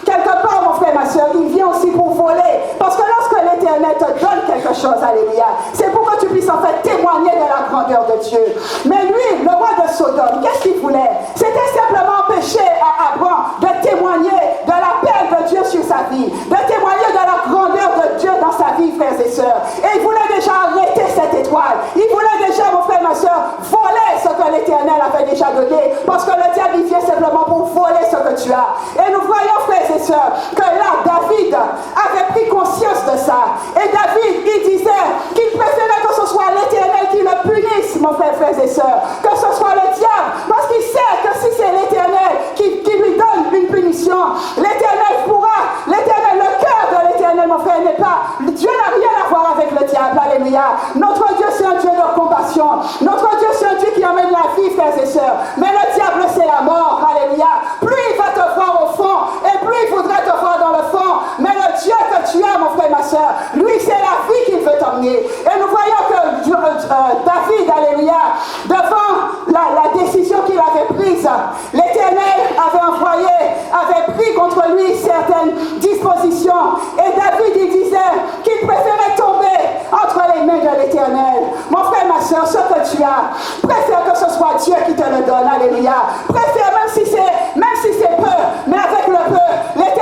Quelque part, mon frère, ma soeur, il vient aussi pour voler. Parce que lorsque l'Éternel te donne quelque chose, alléluia, c'est pour que tu puisses en fait témoigner de la grandeur de Dieu. Mais lui, le roi de Sodome, qu'est-ce qu'il voulait? C'était simplement empêcher à Abraham de témoigner de la paix de Dieu sur sa vie, de témoigner de la grandeur de Dieu dans sa vie, frères et sœurs. Et il voulait déjà arrêter cette étoile. Il voulait déjà, mon frère, ma soeur, voler ce que l'Éternel avait déjà donné. Parce que le diable, il vient simplement pour voler ce que tu as. Et nous voyons, frères et sœurs, que là, David avait pris conscience de ça. Et David, il disait qu'il préférait que ce soit l'Éternel qui le punisse, mon frère, frères et sœurs, que ce soit le diable. Parce qu'il sait que si c'est l'Éternel qui lui donne une punition, l'Éternel pourra, le cœur de l'Éternel, mon frère, n'est pas, Dieu n'a rien à voir avec le diable, alléluia. Notre Dieu, c'est un Dieu de compassion. Notre Dieu, c'est un Dieu qui emmène la vie, frères et sœurs. Mais le diable, c'est la mort, alléluia. Plus il va te voir au fond, et plus il voudra te voir dans le fond. Mais le Dieu que tu as, mon frère, ma soeur, lui, c'est la vie qu'il veut t'emmener. Et nous voyons que David, alléluia, devant la décision qu'il avait prise, l'Éternel avait pris contre lui certaines dispositions. Et David, il disait qu'il préférait tomber entre les mains de l'Éternel. Mon frère, ma soeur, ce que tu as, préfère que ce soit Dieu qui te le donne, alléluia. Préfère, même si c'est peu, mais avec le peu, l'Éternel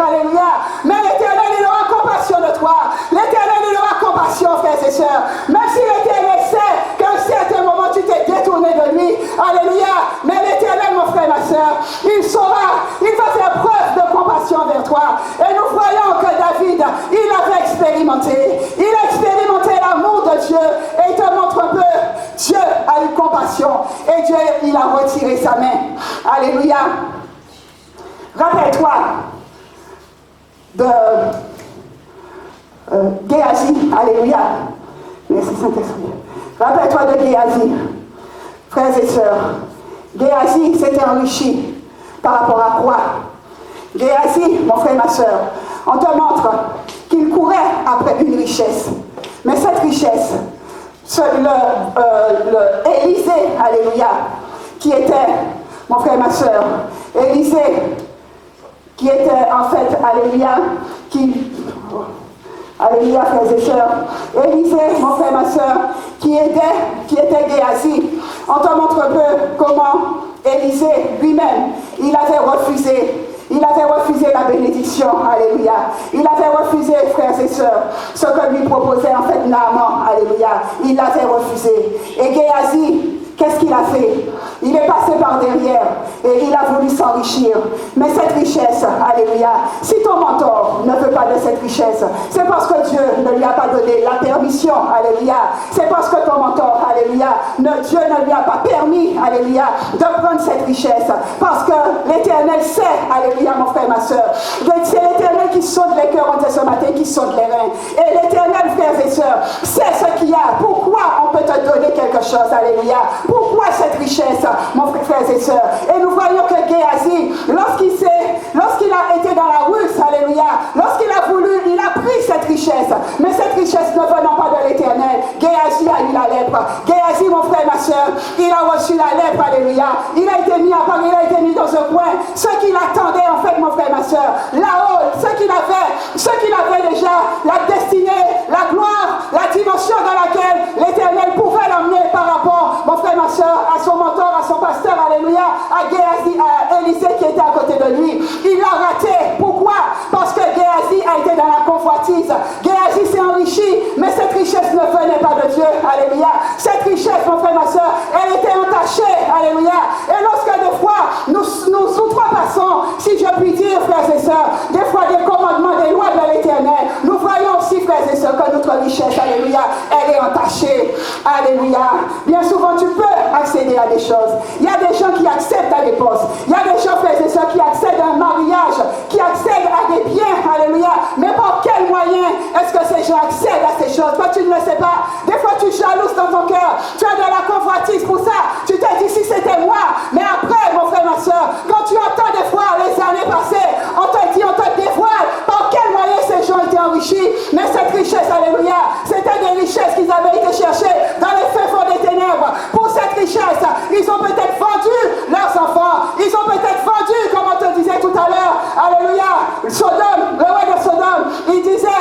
alléluia. Mais l'Éternel, il aura compassion de toi. L'Éternel, il aura compassion, frères et sœurs. Même si l'Éternel sait qu'à un certain moment, tu t'es détourné de lui, alléluia. Mais l'Éternel, mon frère, ma sœur, il saura, il va faire preuve de compassion vers toi. Et nous voyons que David, il avait expérimenté. Il a expérimenté l'amour de Dieu. Et il te montre un peu, Dieu a eu compassion. Et Dieu, il a retiré sa main. Alléluia. Rappelle-toi de Géasi. Alléluia. Merci Saint-Esprit. Rappelle-toi de Géasi. Frères et sœurs, Géasi s'était enrichi par rapport à quoi? Géasi, mon frère et ma sœur, on te montre qu'il courait après une richesse. Mais cette richesse, Élisée, alléluia, qui était, mon frère et ma sœur, Élisée, qui était en fait, alléluia, alléluia, frères et sœurs, Élisée, mon frère et ma sœur, qui était Géasi. On te montre un peu comment Élisée lui-même, il avait refusé la bénédiction, alléluia. Il avait refusé, frères et sœurs, ce que lui proposait en fait Naaman, alléluia. Il l'avait refusé. Et Géasi, qu'est-ce qu'il a fait? Il est passé par derrière et il a voulu s'enrichir. Mais cette richesse, alléluia, si ton mentor ne veut pas de cette richesse, c'est parce que Dieu ne lui a pas donné la permission, alléluia. C'est parce que ton mentor, alléluia, Dieu ne lui a pas permis, alléluia, de prendre cette richesse. Parce que l'Éternel sait, alléluia, mon frère, ma soeur, c'est l'Éternel qui sonde les cœurs, on dit ce matin, qui sonde les reins. Et l'Éternel, frères et sœurs, sait ce qu'il y a. Pourquoi on peut te donner quelque chose, alléluia. Pourquoi cette richesse, mon frère et sœurs? Et nous voyons que Géasi, lorsqu'il a été dans la rue, alléluia, lorsqu'il a voulu, il a pris cette richesse. Mais cette richesse ne venant pas de l'Éternel, Géasi a eu la lèpre. Géasi, mon frère et ma sœur, il a reçu la lèpre, alléluia. Il a été mis à part, il a été mis dans un coin. Ce qu'il attendait, en fait, mon frère et ma sœur, là-haut, ce qu'il avait déjà, la destinée, la gloire, la dimension dans laquelle l'Éternel pouvait l'emmener par rapport, mon frère et ma soeur, à son mentor, à son pasteur, alléluia, à Géasi, à Élisée qui était à côté de lui. Il l'a raté. Pourquoi? Parce que Géasi a été dans la convoitise. Géasi s'est enrichi, mais cette richesse ne venait pas de Dieu, alléluia. Cette richesse, mon frère et ma soeur, elle était entachée, alléluia. Et lorsque des fois, nous outrepassons, si je puis dire, frères et sœurs, des fois des commandements, des lois de l'Éternel, nous voyons aussi, frères et sœurs, que notre richesse, alléluia, elle est entachée, alléluia. Bien souvent, tu peux accéder à des choses. Il y a des gens qui accèdent à des postes. Il y a des gens, frères et sœurs, qui accèdent à un mariage, qui accèdent à des biens, alléluia. Mais par quel moyen est-ce que ces gens accèdent à ces choses? Toi, tu ne le sais pas. Des fois, tu jalouses dans ton cœur. Tu as de la convoitise pour ça. Tu t'es dit, si c'était moi. Mais après, mon frère, ma soeur, quand tu entends des fois les années passées, on te dit, on te dévoile par quel moyen ces gens étaient enrichis. Mais cette richesse, alléluia, c'était des richesses qu'ils avaient été chercher dans les faits fonds des ténèbres. Pour cette richesse, ils ont peut-être vendu leurs enfants. Ils ont peut-être vendu, comme on te disait tout à l'heure, alléluia, Sodome, le roi de Sodome, il disait à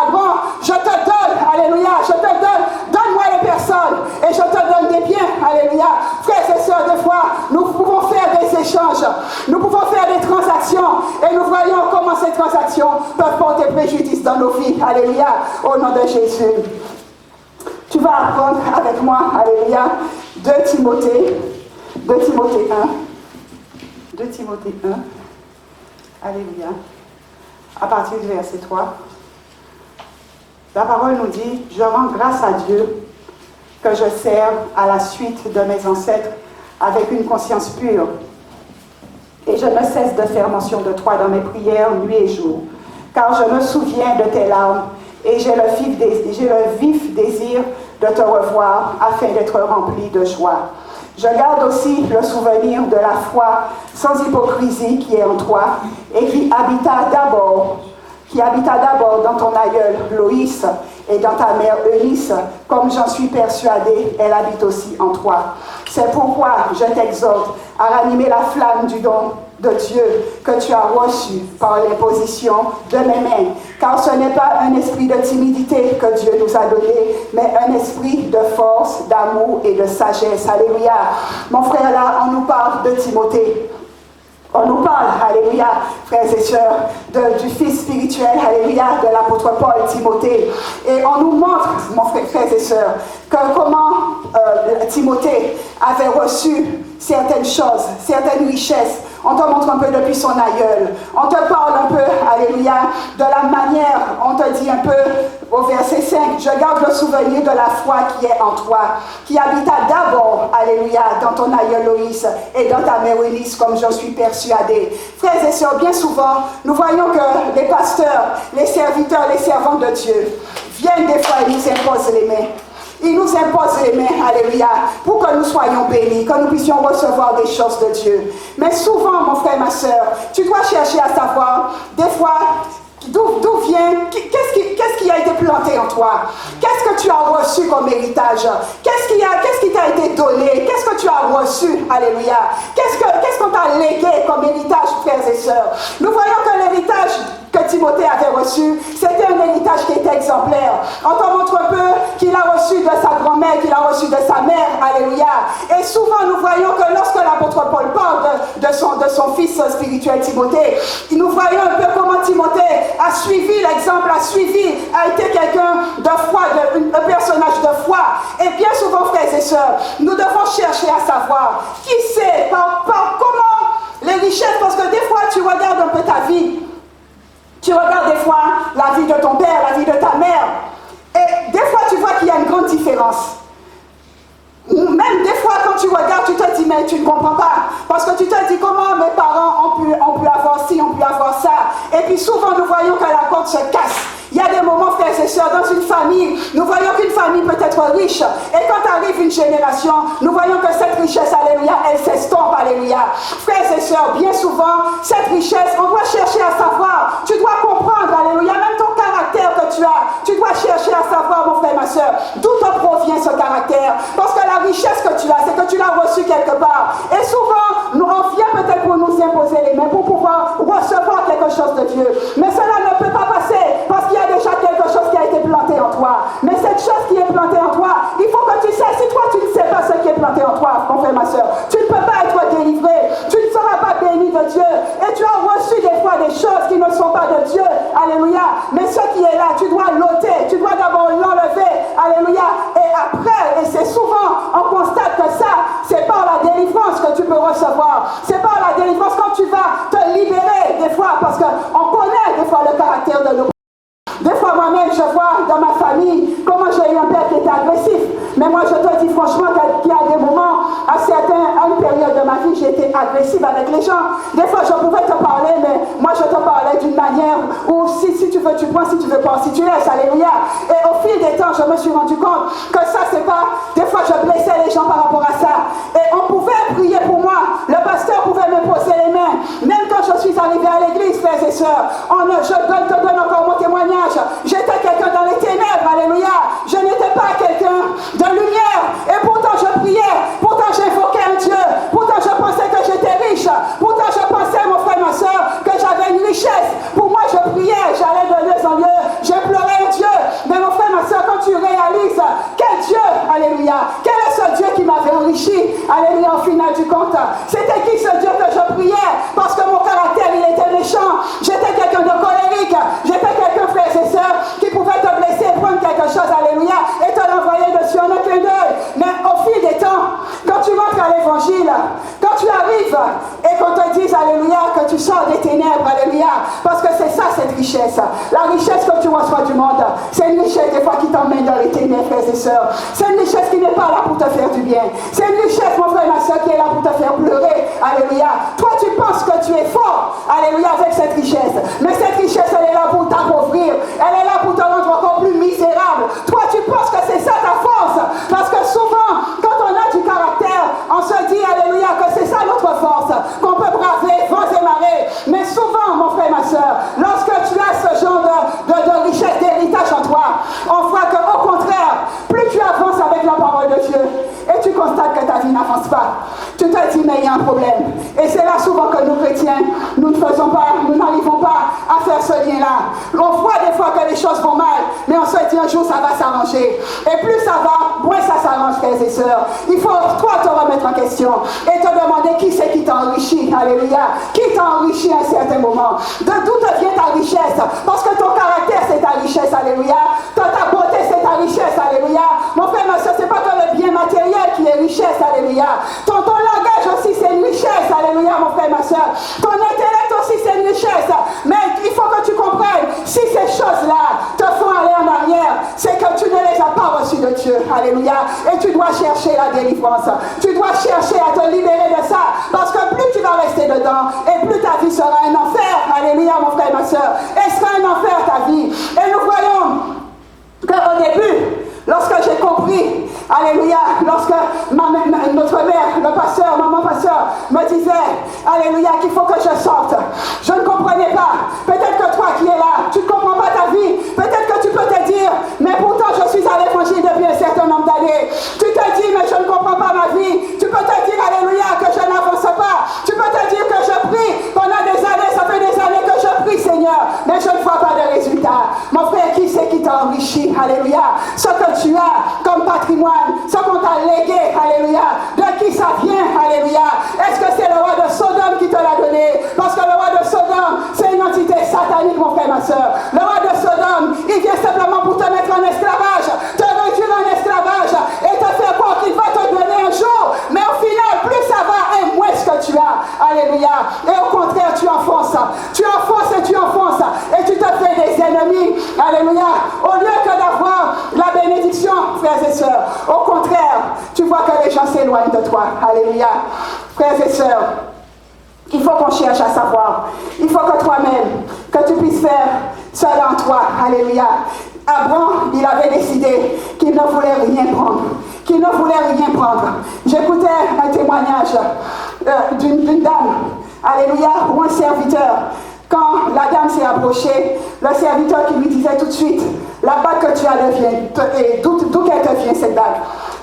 Abraham, je te donne, alléluia, je te donne, donne-moi les personnes et je te donne des biens, alléluia. Frères et sœurs, des fois, nous pouvons faire des échanges, nous pouvons faire des transactions et nous voyons comment ces transactions peuvent porter préjudice dans nos vies, alléluia, au nom de Jésus. Tu vas apprendre avec moi, alléluia, 2 Timothée 1, alléluia, à partir du verset 3. La parole nous dit, je rends grâce à Dieu que je serve à la suite de mes ancêtres avec une conscience pure. Et je ne cesse de faire mention de toi dans mes prières nuit et jour, car je me souviens de tes larmes et j'ai le vif désir de te revoir afin d'être rempli de joie. Je garde aussi le souvenir de la foi sans hypocrisie qui est en toi et qui habita d'abord dans ton aïeul Loïs et dans ta mère Eunice, comme j'en suis persuadée, elle habite aussi en toi. C'est pourquoi je t'exhorte à ranimer la flamme du don de Dieu que tu as reçu par l'imposition de mes mains. Car ce n'est pas un esprit de timidité que Dieu nous a donné, mais un esprit de force, d'amour et de sagesse. Alléluia. Mon frère, là, on nous parle de Timothée. On nous parle, alléluia, frères et sœurs, du fils spirituel, alléluia, de l'apôtre Paul, Timothée. Et on nous montre, mon frères et sœurs, que comment Timothée avait reçu certaines choses, certaines richesses. On te montre un peu depuis son aïeul. On te parle un peu, alléluia, de la manière, on te dit un peu au verset 5, je garde le souvenir de la foi qui est en toi, qui habita d'abord, alléluia, dans ton aïeul Loïs et dans ta mère Eunice, comme j'en suis persuadée. Frères et sœurs, bien souvent, nous voyons que les pasteurs, les serviteurs, les servants de Dieu viennent des fois et nous imposent les mains. Il nous impose les mains, alléluia, pour que nous soyons bénis, que nous puissions recevoir des choses de Dieu. Mais souvent, mon frère, ma soeur, tu dois chercher à savoir, des fois, d'où vient, qu'est-ce qui a été planté en toi? Qu'est-ce que tu as reçu comme héritage? Qu'est-ce qui t'a été donné? Qu'est-ce que tu as reçu? Alléluia. Qu'est-ce qu'on t'a légué comme héritage, frères et sœurs? Nous voyons que l'héritage que Timothée avait reçu, c'était un héritage qui était exemplaire. On te montre un peu qu'il a reçu de sa grand-mère, qu'il a reçu de sa mère, alléluia. Et souvent nous voyons que lorsque l'apôtre Paul parle de son fils spirituel Timothée, nous voyons un peu comment Timothée a suivi l'exemple, a été quelqu'un de foi, un personnage de foi. Et bien souvent, frères et sœurs, nous devons chercher à savoir qui c'est, par comment les richesses, parce que des fois tu regardes un peu ta vie. Tu regardes des fois la vie de ton père, la vie de ta mère. Et des fois, tu vois qu'il y a une grande différence. Même des fois, quand tu regardes, tu te dis, mais tu ne comprends pas. Parce que tu te dis, comment mes parents ont pu avoir ci, ont pu avoir ça. Et puis souvent, nous voyons que la corde se casse. Il y a des moments, frères et sœurs, dans une famille, nous voyons qu'une famille peut être riche. Et quand arrive une génération, nous voyons que cette richesse, alléluia, elle s'estompe, alléluia. Frères et sœurs, bien souvent, cette richesse, on doit chercher à savoir. Tu dois comprendre, alléluia, même ton caractère que tu as. Tu dois chercher à savoir, mon frère, ma sœur, d'où te provient ce caractère. Parce que la richesse que tu as, c'est que tu l'as reçue quelque part. Et souvent, on vient peut-être pour nous imposer les mains, pour pouvoir recevoir quelque chose de Dieu. Mais cela ne peut pas passer, parce qu'il y a déjà quelque chose qui a été planté en toi. Mais cette chose qui est plantée en toi, il faut que tu sais, si toi tu ne sais pas ce qui est planté en toi, mon frère, ma soeur, tu ne peux pas être délivré, tu ne seras pas béni de Dieu. Et tu as reçu des fois des choses qui ne sont pas de Dieu, alléluia. Mais ce qui est là, tu dois l'ôter, tu dois d'abord l'enlever, alléluia. Et après, et c'est souvent, on constate que ça, c'est par la délivrance que tu peux recevoir. C'est par la délivrance quand tu vas te libérer des fois, parce qu'on connaît des fois le caractère de nos. Des fois moi-même je vois dans ma famille comment j'ai eu un père qui était agressif. Mais moi je te dis franchement qu'il y a des moments, à une période de ma vie, j'ai été agressive avec les gens. Des fois je pouvais te parler, mais moi je te parlais d'une manière où si tu veux tu prends, si tu veux pas, si tu laisses, alléluia. Et au fil des temps je me suis rendu compte que ça c'est pas, des fois je blessais les gens par rapport à ça. Et on pouvait prier pour moi, le pasteur pouvait me poser les mains. Même quand je suis arrivée à l'église, frères et sœurs, je te donne encore mon témoignage. J'étais quelqu'un dans les ténèbres, alléluia. Je n'étais pas quelqu'un de lumière. Et pourtant je priais, pourtant j'invoquais un Dieu, pourtant je pensais que j'étais riche, pourtant je pensais, mon frère, ma soeur, que j'avais une richesse. Pour moi je priais, j'allais de lieu en lieu, j'implorais un Dieu. Mais mon frère, ma soeur, quand tu réalises quel Dieu, alléluia, quel est ce Dieu qui m'avait enrichi, alléluia, au final du compte, c'était qui ce Dieu que je priais? Parce que mon caractère, il était méchant. J'étais quelqu'un de colérique, j'étais quelqu'un, frère et sœurs, qui pouvait te blesser, prendre quelque chose, alléluia, et te l'envoyer dessus en un clin d'œil. Mais au fil des temps, quand tu rentres à l'évangile, quand tu arrives et qu'on te dise, alléluia, que tu sors des ténèbres, alléluia, parce que c'est ça cette richesse. La richesse que tu reçois du monde, c'est une richesse des fois qui t'emmène dans les ténèbres, frères et sœurs. C'est une richesse qui n'est pas là pour te faire du bien. C'est une richesse, mon frère et ma soeur, qui est là pour te faire pleurer, alléluia. Toi tu penses que tu es fort, alléluia, avec cette richesse. Mais cette richesse, elle est là pour t'appauvrir. Elle est là pour te rendre encore plus misérable. Toi, tu penses que c'est ça ta force. Parce que souvent, quand on a du caractère, on se dit, alléluia, que c'est ça notre force. Qu'on peut braver vents et marées. Mais souvent, mon frère et ma soeur, lorsque tu as ce genre de richesse, d'héritage en toi, on voit qu'au contraire, plus tu avances avec la parole de Dieu, et tu constates que ta vie n'avance pas, tu te dis, mais il y a un problème. Et c'est là souvent que nous chrétiens, nous ne faisons pas, nous n'arrivons pas à faire ce lien-là. On voit des fois que les choses vont mal, mais on se dit un jour ça va s'arranger. Et plus ça va, moins ça s'arrange, frères et sœurs. Il faut, toi, te remettre en question et te demander qui c'est qui t'a enrichi. Alléluia. Qui t'a enrichi à un certain moment. D'où te vient ta richesse? Parce que ton caractère, c'est ta richesse. Alléluia. Ta beauté, c'est ta richesse. Alléluia. Mon frère, ma soeur, c'est pas que le bien matériel qui est richesse. Alléluia. Ton langage aussi, c'est une richesse. Alléluia, mon frère, ma soeur. Ton intellect aussi, c'est une richesse. Mais il faut que tu comprennes, si ces choses-là te font aller en arrière, c'est que tu ne les as pas reçues de Dieu. Alléluia. Et tu dois chercher la délivrance. Tu dois chercher à te libérer de ça. Parce que plus tu vas rester dedans, et plus ta vie sera un enfer. Alléluia, mon frère, ma soeur. Et ce sera un enfer, ta vie. Et nous voyons qu'au début, lorsque j'ai compris, alléluia, lorsque notre mère, le pasteur, maman pasteur, me disait, alléluia, qu'il faut que je sorte, je ne comprenais pas. Peut-être que toi qui es là, tu ne comprends pas ta vie. Peut-être que tu peux te dire, mais pourtant je suis à l'évangile depuis un certain nombre d'années. Tu te dis, mais je ne comprends pas ma vie. Tu peux te dire, alléluia, que je n'avance pas. Tu peux te dire que je prie pendant des années, ça fait des années que je prie, Seigneur, mais je ne vois pas de résultat. Mon frère, qui c'est qui t'a enrichi? Alléluia. Ce que tu as comme patrimoine, ce qu'on t'a légué, alléluia, de qui ça vient, alléluia. Est-ce que c'est le roi de Sodome qui te l'a donné? Parce que le roi de Sodome, c'est une entité satanique, mon frère, ma soeur. Le roi de Sodome, il vient simplement pour te mettre en esclavage, te réduire en esclavage et te faire croire qu'il va te donner un jour. Mais au final, plus ça va et moins ce que tu as, alléluia. Et au contraire, tu enfonces et tu te fais des ennemis, alléluia. Au lieu que d'avoir la bénédiction, frères et sœurs, au contraire, tu vois que les gens s'éloignent de toi, alléluia. Frères et sœurs, il faut qu'on cherche à savoir. Il faut que toi-même, que tu puisses faire cela en toi, alléluia. Abraham, il avait décidé qu'il ne voulait rien prendre. J'écoutais un témoignage d'une dame, alléluia, ou un serviteur. Quand la dame s'est approchée, le serviteur qui lui disait tout de suite, la bague que tu as d'où qu'elle te vient cette bague?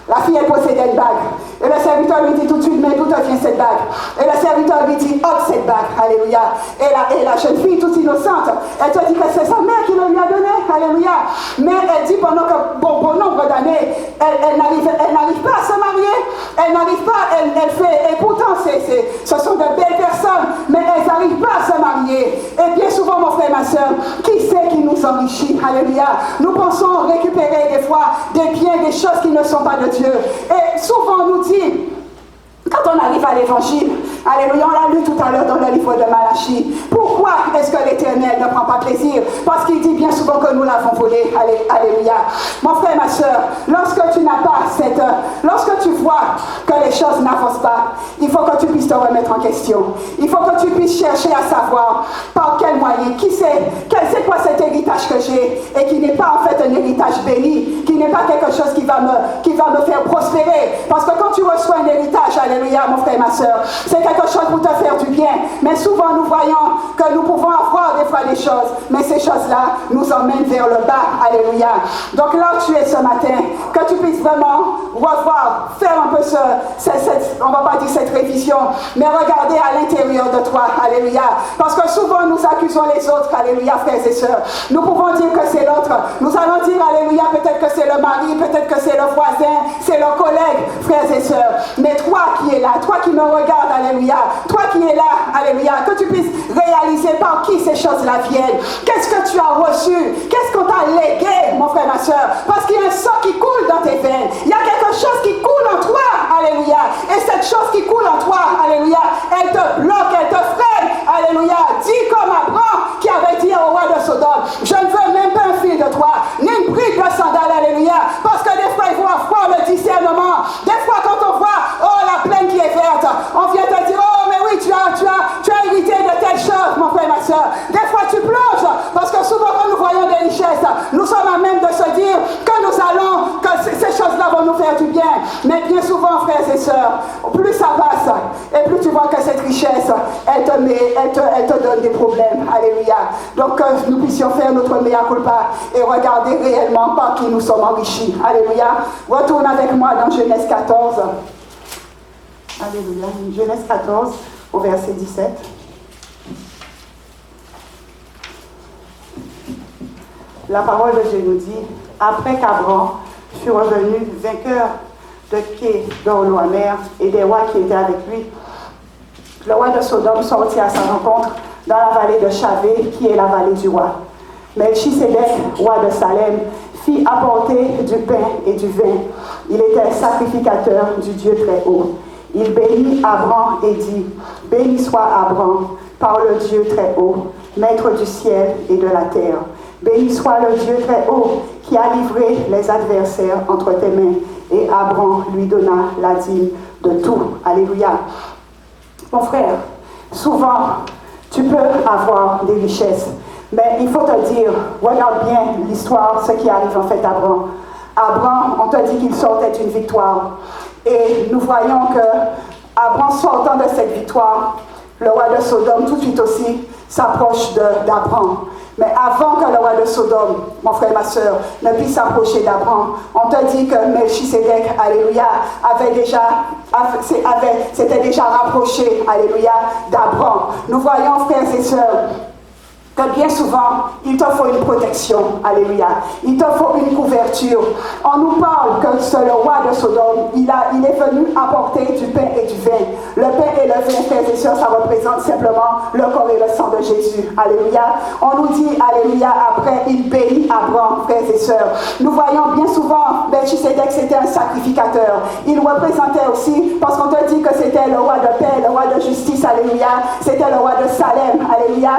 La fille, elle possédait une bague. Et le serviteur lui dit tout de suite, mais d'où te vient cette bague? Et le serviteur lui dit, ôte cette bague, alléluia. Et la jeune fille, toute innocente, elle te dit que c'est sa mère qui le lui a donné, alléluia. Mais elle dit pendant que bon nombre d'années, elle n'arrive pas à se marier, elle n'arrive pas, elle fait, et pourtant ce sont de belles personnes, mais elles n'arrivent pas à se marier. Et bien souvent, mon frère, ma soeur, qui c'est qui nous enrichit, alléluia. Nous pensons récupérer des fois des biens, des choses qui ne sont pas de Dieu. Et souvent on nous dit, quand on arrive à l'évangile, alléluia, on l'a lu tout à l'heure dans le livre de Malachie. Pourquoi est-ce que l'Éternel ne prend pas plaisir? Parce qu'il dit bien souvent que nous l'avons volé. Alléluia. Mon frère, ma soeur, lorsque tu vois que les choses n'avancent pas, il faut que tu puisses te remettre en question. Il faut que tu puisses chercher à savoir par quel moyen, c'est quoi cet héritage que j'ai et qui n'est pas en fait un héritage béni, qui n'est pas quelque chose qui va me faire prospérer. Parce que quand tu reçois un héritage, alléluia, mon frère, ma soeur, c'est quelque chose pour te faire du bien. Mais souvent, nous voyons que nous pouvons avoir des fois des choses, mais ces choses-là nous emmènent vers le bas, alléluia. Donc là où tu es ce matin, que tu puisses vraiment revoir, faire un peu on va pas dire cette révision, mais regarder à l'intérieur de toi, alléluia. Parce que souvent, nous accusons les autres, alléluia, frères et sœurs. Nous pouvons dire que c'est l'autre. Nous allons dire, alléluia, peut-être que c'est le mari, peut-être que c'est le voisin, c'est le collègue, frères et sœurs. Mais toi qui es là, toi qui me regardes, alléluia, toi qui es là, alléluia, que tu puisses réaliser par qui ces choses-là viennent. Qu'est-ce que tu as reçu? Qu'est-ce qu'on t'a légué, mon frère, ma soeur? Parce qu'il y a un sang qui coule dans tes veines. Il y a quelque chose qui coule en toi, alléluia. Et cette chose qui coule en toi, alléluia, elle te bloque, elle te freine, alléluia. Dis comme Abraham qui avait dit au roi de Sodome, je ne veux même pas un fil de toi, ni une brique de sandale, alléluia. Parce que des fois, il faut avoir le discernement. Des fois, quand on voit, oh, la plaine qui est verte, on vient te dire, oh, mais oui, tu as hérité de telle chose, mon frère, ma soeur. Des fois, tu plonges, parce que souvent, quand nous voyons des richesses, nous sommes à même de se dire que ces choses-là vont nous faire du bien. Mais bien souvent, frères et sœurs, plus ça passe, et plus tu vois que cette richesse, elle te donne des problèmes. Alléluia. Donc, que nous puissions faire notre mea culpa et regarder réellement par qui nous sommes enrichis. Alléluia. Retourne avec moi dans Genèse 14. Alléluia. Genèse 14, au verset 17. la parole de Dieu nous dit, après qu'Abraham fut revenu vainqueur de Kedorlaomer et des rois qui étaient avec lui, le roi de Sodome sortit à sa rencontre dans la vallée de Chavé, qui est la vallée du roi. Melchisédek, roi de Salem, fit apporter du pain et du vin. Il était sacrificateur du Dieu très haut. Il bénit Abraham et dit, « Béni soit Abraham par le Dieu très haut, maître du ciel et de la terre. Béni soit le Dieu très haut qui a livré les adversaires entre tes mains. » Et Abraham lui donna la dîme de tout. Alléluia. Mon frère, souvent, tu peux avoir des richesses, mais il faut te dire, regarde bien l'histoire, ce qui arrive en fait à Abraham. Abraham, on te dit qu'il sortait d'une victoire. Et nous voyons que Abraham, sortant de cette victoire, le roi de Sodome tout de suite aussi s'approche d'Abraham. Mais avant que le roi de Sodome, mon frère et ma soeur, ne puisse s'approcher d'Abraham, on te dit que Melchisédek, alléluia, s'était déjà rapproché, alléluia, d'Abraham. Nous voyons, frères et sœurs, que bien souvent, il te faut une protection, alléluia. Il te faut une couverture. On nous parle que c'est le roi de Sodome, il est venu apporter du pain et du vin. Le pain et le vin, frères et sœurs, ça représente simplement le corps et le sang de Jésus, alléluia. On nous dit, alléluia, après, il bénit Abraham, frères et sœurs. Nous voyons bien souvent, Melchisédek, c'était un sacrificateur. Il représentait aussi, parce qu'on te dit que c'était le roi de paix, le roi de justice, alléluia. C'était le roi de Salem, alléluia.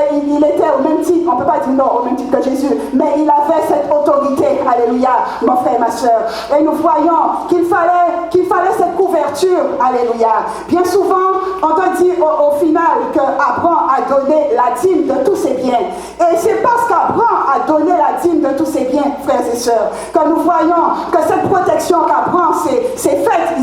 Il était au même titre, on ne peut pas dire non au même titre que Jésus, mais il avait cette autorité, alléluia, mon frère et ma soeur. Et nous voyons qu'il fallait cette couverture, alléluia. Bien souvent, on te dit au final qu'Abraham a donné la dîme de tous ses biens. Et c'est parce qu'Abraham a donné la dîme de tous ses biens, frères et sœurs, que nous voyons que cette protection qu'Abraham s'est faite,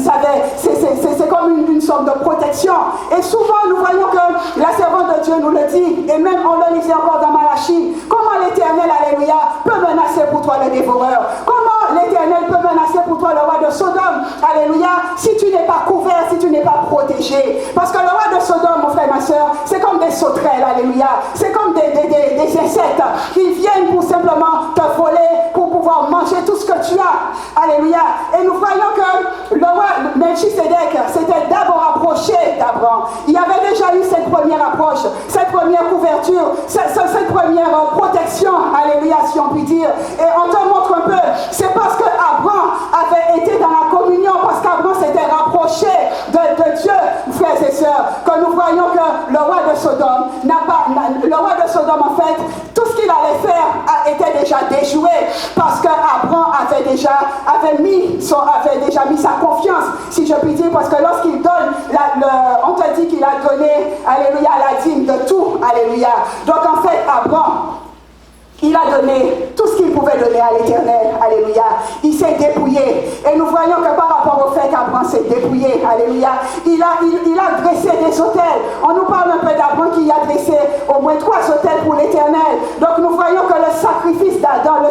c'est comme une sorte de protection. Et souvent, nous voyons que la servante de Dieu nous le dit, et même on le lisait encore dans Malachie, comment l'Éternel, alléluia, peut menacer pour toi le dévoreur. Comment l'Éternel peut menacer pour toi le roi de Sodome, alléluia, si tu n'es pas couvert, si tu n'es pas protégé. Parce que le roi de Sodome, mon frère et ma soeur, c'est comme des sauterelles, alléluia. C'est comme des insectes. Ils viennent pour simplement te voler, pour pouvoir manger tout ce que tu as. Alléluia. Et nous voyons que le roi Melchisédek s'était d'abord approché d'Abraham. Il y avait déjà eu cette première approche, cette première couverture, cette première protection, alléluia, si on peut dire. Et on te montre un peu, c'est parce que Abraham avait été dans la communion, parce qu'Abraham s'était rapproché de Dieu, frères et sœurs, que nous voyons que le roi de Sodome le roi de Sodome, en fait, tout ce qu'il allait faire était déjà déjoué, parce qu'Abraham avait déjà mis sa confiance, si je puis dire, parce que lorsqu'il donne, on te dit qu'il a donné, alléluia, la dîme de tout, alléluia. Donc en fait, Abraham, il a donné tout ce qu'il pouvait donner à l'Éternel, alléluia. Il s'est dépouillé. Et nous voyons que par rapport au fait qu'Abraham s'est dépouillé, alléluia, il a dressé des autels. On nous parle un peu d'Abraham qui a dressé au moins 3 autels pour l'Éternel. Donc nous voyons que le sacrifice d'Abraham,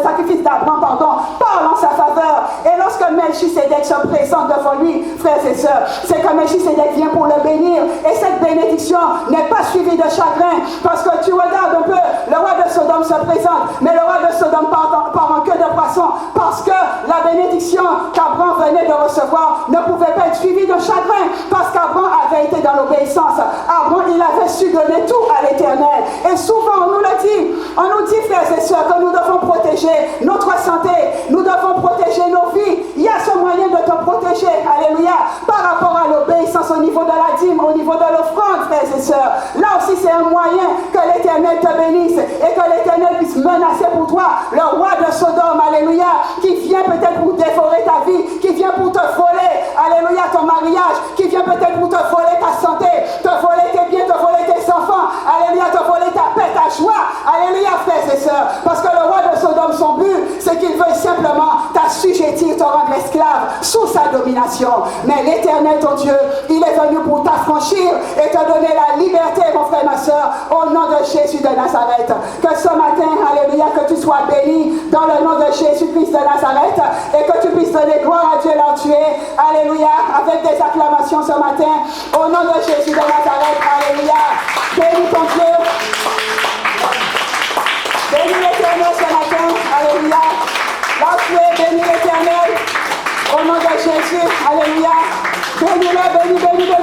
parle en sa faveur. Et lorsque Melchisédek se présente devant lui, frères et sœurs, c'est que Melchisédek vient pour le bénir. Et cette bénédiction n'est pas suivie de chagrin. Parce que tu regardes un peu, le roi de Sodome se présente, mais le roi de Sodome part en queue de poisson, parce que la bénédiction qu'Abraham venait de recevoir ne pouvait pas être suivie de chagrin, parce qu'Abraham avait été dans l'obéissance. Abraham, il avait su donner tout à l'Éternel. Et souvent, on nous dit, frères et sœurs, que nous devons protéger notre santé, nous devons protéger nos vies. Il y a ce moyen de te protéger, alléluia, par rapport à l'obéissance au niveau de la dîme, au niveau de l'offrande, frères et sœurs. Là aussi, c'est un moyen que l'Éternel te bénisse et que l'Éternel puisse menacer pour toi le roi de Sodome, alléluia, qui vient peut-être pour dévorer ta vie, qui vient pour te voler, alléluia, ton mariage, qui vient peut-être pour te voler ta santé, te voler tes biens, te voler tes enfants, alléluia, te voler ta paix, ta joie, alléluia, frères et sœurs, parce que le roi de Sodome, son but, c'est qu'il veut simplement t'assujettir, te rendre esclave sous sa domination. Mais l'Éternel, ton Dieu, il est venu pour t'affranchir et te donner la liberté, mon frère, ma soeur, au nom de Jésus de Nazareth. Que ce matin, alléluia, que tu sois béni dans le nom de Jésus-Christ de Nazareth et que tu puisses donner gloire à Dieu là où tu es, alléluia, avec des acclamations ce matin, au nom de Jésus de Nazareth, alléluia. Bénis ton Dieu, bénis l'Éternel ce matin. Bénis l'Éternel. Au nom de Jésus. Alléluia. Bénis-le, bénis, bénis, bénis.